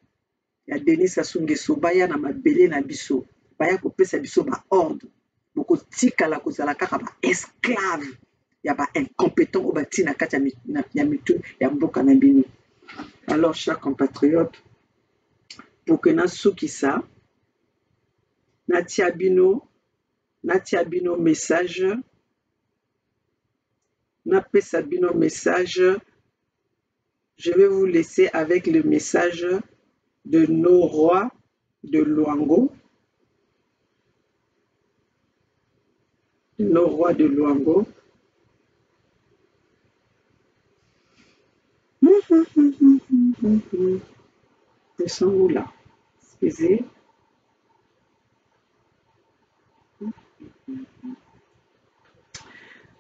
ya Denis Sassou Nguesso baya na mabele na biso, baya kopesa biso ba ordre, bokotika la kozala kaka ba esclave ya ba incompétent o bati na kati ya mitu ya mboka na bino. Alors chers compatriotes, pour que na suki ça natia bino message, napesa bino message. Je vais vous laisser avec le message de nos rois de Luango. Nos rois de Luango. Ils sont où là? Excusez.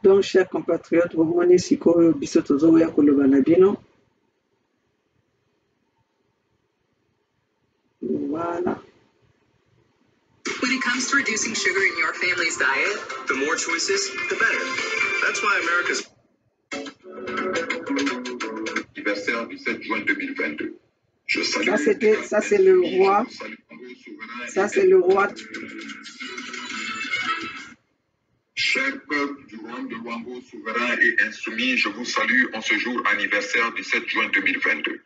Donc, chers compatriotes, vous voyez si vous bisotozo ya koloba na bino. Voilà. When it comes to reducing sugar in your family's diet, the more choices, the better. That's why America's anniversaire du 7 juin 2022. Je salue. Ça c'est le roi. Ça c'est le roi. Cher peuple du royaume de Luango, souverain et insoumis, je vous salue en ce jour anniversaire du 7 juin 2022.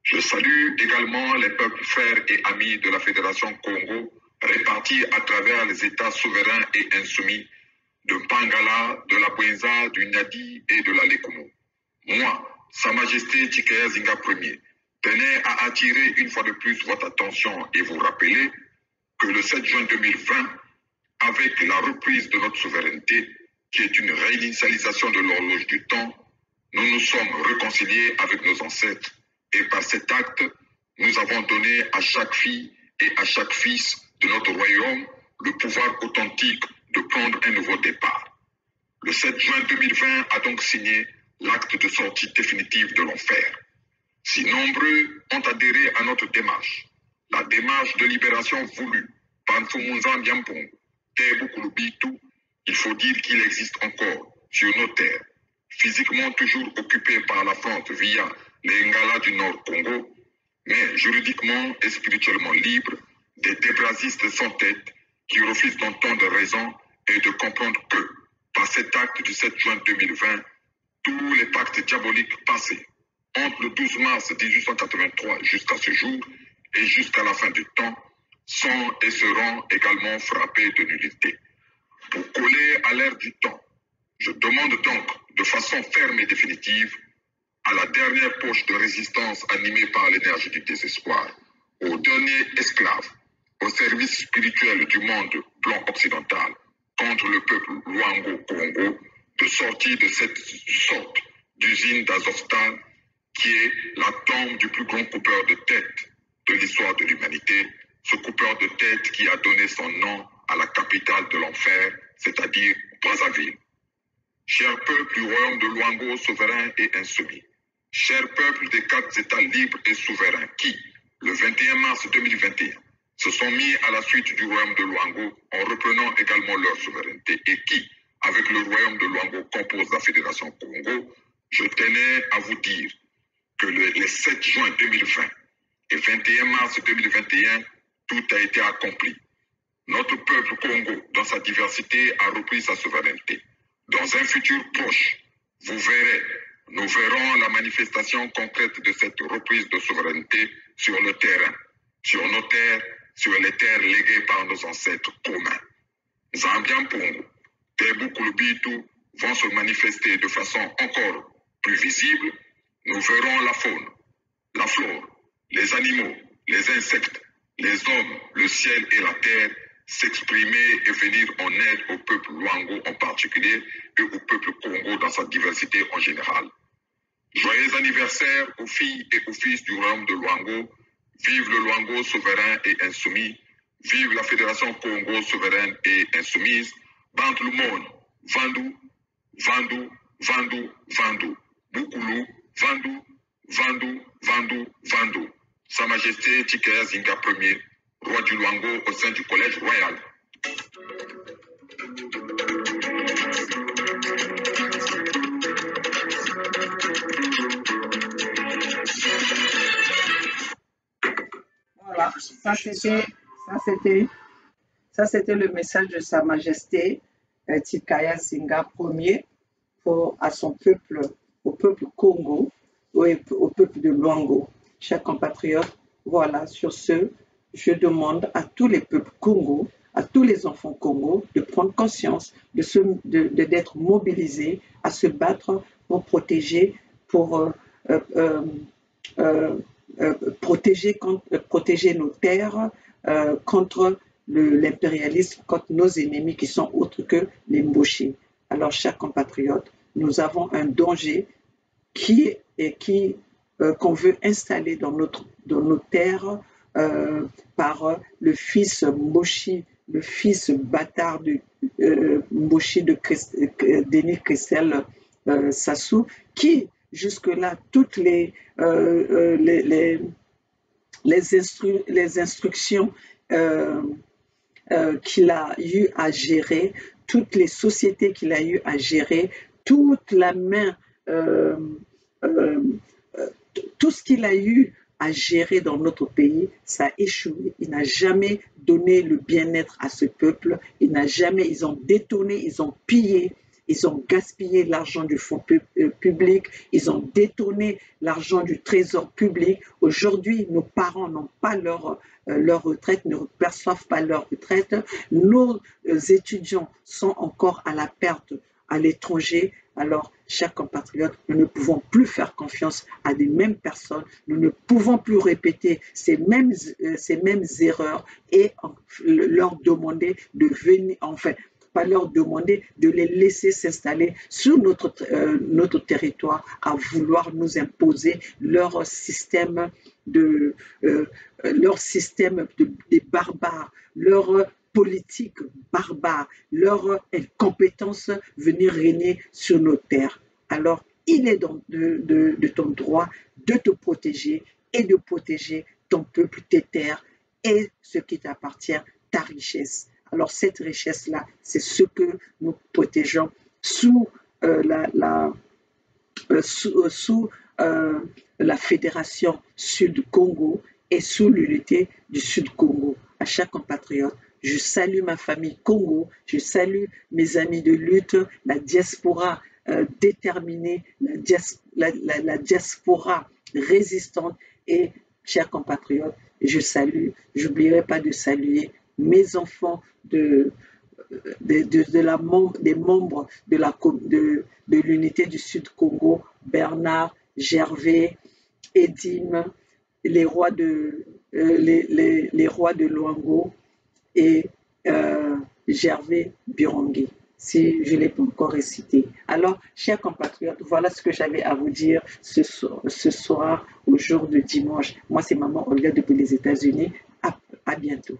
Je salue également les peuples frères et amis de la Fédération Congo, répartis à travers les États souverains et insoumis de Pangala, de la Bouenza, du Nadi et de la Lekumo. Moi, Sa Majesté Tshikaya Zinga Ier, tenais à attirer une fois de plus votre attention et vous rappeler que le 7 juin 2020, avec la reprise de notre souveraineté, qui est une réinitialisation de l'horloge du temps, nous nous sommes réconciliés avec nos ancêtres et par cet acte, nous avons donné à chaque fille et à chaque fils de notre royaume le pouvoir authentique de prendre un nouveau départ. Le 7 juin 2020 a donc signé l'acte de sortie définitive de l'enfer. Si nombreux ont adhéré à notre démarche, la démarche de libération voulue par Nfumunza Ndiampongo, Tebukulubitu, il faut dire qu'il existe encore sur nos terres, physiquement toujours occupés par la France via les Ngala du Nord Congo, mais juridiquement et spirituellement libres, des débrasistes sans tête qui refusent d'entendre raison et de comprendre que, par cet acte du 7 juin 2020, tous les pactes diaboliques passés entre le 12 mars 1883 jusqu'à ce jour et jusqu'à la fin du temps sont et seront également frappés de nullité. Pour coller à l'ère du temps, je demande donc de façon ferme et définitive à la dernière poche de résistance animée par l'énergie du désespoir, aux derniers esclaves, au service spirituel du monde blanc occidental, contre le peuple Luango-Congo, de sortir de cette sorte d'usine d'Azovstal qui est la tombe du plus grand coupeur de tête de l'histoire de l'humanité, ce coupeur de tête qui a donné son nom à la capitale de l'enfer, c'est-à-dire Brazzaville. Chers peuples du royaume de Luango, souverain et insoumis, chers peuples des 4 États libres et souverains qui, le 21 mars 2021, se sont mis à la suite du royaume de Luango en reprenant également leur souveraineté et qui, avec le royaume de Luango, composent la Fédération Congo, je tenais à vous dire que les 7 juin 2020 et 21 mars 2021, tout a été accompli. Notre peuple Congo, dans sa diversité, a repris sa souveraineté. Dans un futur proche, vous verrez, nous verrons la manifestation concrète de cette reprise de souveraineté sur le terrain, sur nos terres, sur les terres léguées par nos ancêtres communs. Zambian Pongo, Tebu Kulubitu vont se manifester de façon encore plus visible. Nous verrons la faune, la flore, les animaux, les insectes, les hommes, le ciel et la terre s'exprimer et venir en aide au peuple Luango en particulier et au peuple Congo dans sa diversité en général. Joyeux anniversaire aux filles et aux fils du royaume de Luango. Vive le Luango souverain et insoumis. Vive la Fédération Congo souveraine et insoumise. Bante le monde. Vandu, Vandu, Vandu, Vandu. Bukulu, Vandu, Vandu, Vandu, Vandu. Sa Majesté Tshikaya Zinga Ier, roi du Luango au sein du Collège royal. Voilà, ça c'était le message de Sa Majesté Tshikaya Zinga Ier à son peuple, au peuple Congo, au peuple de Luango. Chers compatriotes, voilà, sur ce, je demande à tous les peuples Congo, à tous les enfants Congo, de prendre conscience, d'être mobilisés, à se battre pour protéger, protéger nos terres contre l'impérialisme, contre nos ennemis qui sont autres que les Mboshi. Alors, chers compatriotes, nous avons un danger qu'on veut installer dans nos terres par le fils Mboshi, le fils bâtard de Mboshi de Denis Christel Sassou, qui jusque-là toutes les instructions qu'il a eu à gérer, toutes les sociétés qu'il a eu à gérer, toute la main, tout ce qu'il a eu à gérer dans notre pays, ça a échoué. Il n'a jamais donné le bien-être à ce peuple. Ils ont détourné, ils ont pillé, ils ont gaspillé l'argent du fonds public, ils ont détourné l'argent du trésor public. Aujourd'hui, nos parents n'ont pas leur retraite, ne perçoivent pas leur retraite. Nos étudiants sont encore à la perte à l'étranger. Alors, chers compatriotes, nous ne pouvons plus faire confiance à des mêmes personnes, nous ne pouvons plus répéter ces mêmes erreurs et leur demander de venir, enfin, pas leur demander de les laisser s'installer sur notre territoire à vouloir nous imposer leur système des barbares, leur politique barbare, leur incompétence venir régner sur nos terres. Alors, il est donc de ton droit de te protéger et de protéger ton peuple, tes terres et ce qui t'appartient, ta richesse. Alors, cette richesse-là, c'est ce que nous protégeons sous la Fédération Sud-Congo et sous l'unité du Sud-Congo. À chaque compatriote, je salue ma famille Congo, je salue mes amis de lutte, la diaspora déterminée, la diaspora résistante et, chers compatriotes, je salue, j'oublierai pas de saluer mes enfants des membres de l'unité du Sud-Congo, Bernard, Gervais, Edim, les rois de Luango et Gervais Birongi, si je ne l'ai pas encore récité. Alors, chers compatriotes, voilà ce que j'avais à vous dire ce soir, au jour de dimanche. Moi, c'est Maman Olga depuis les États-Unis. À bientôt.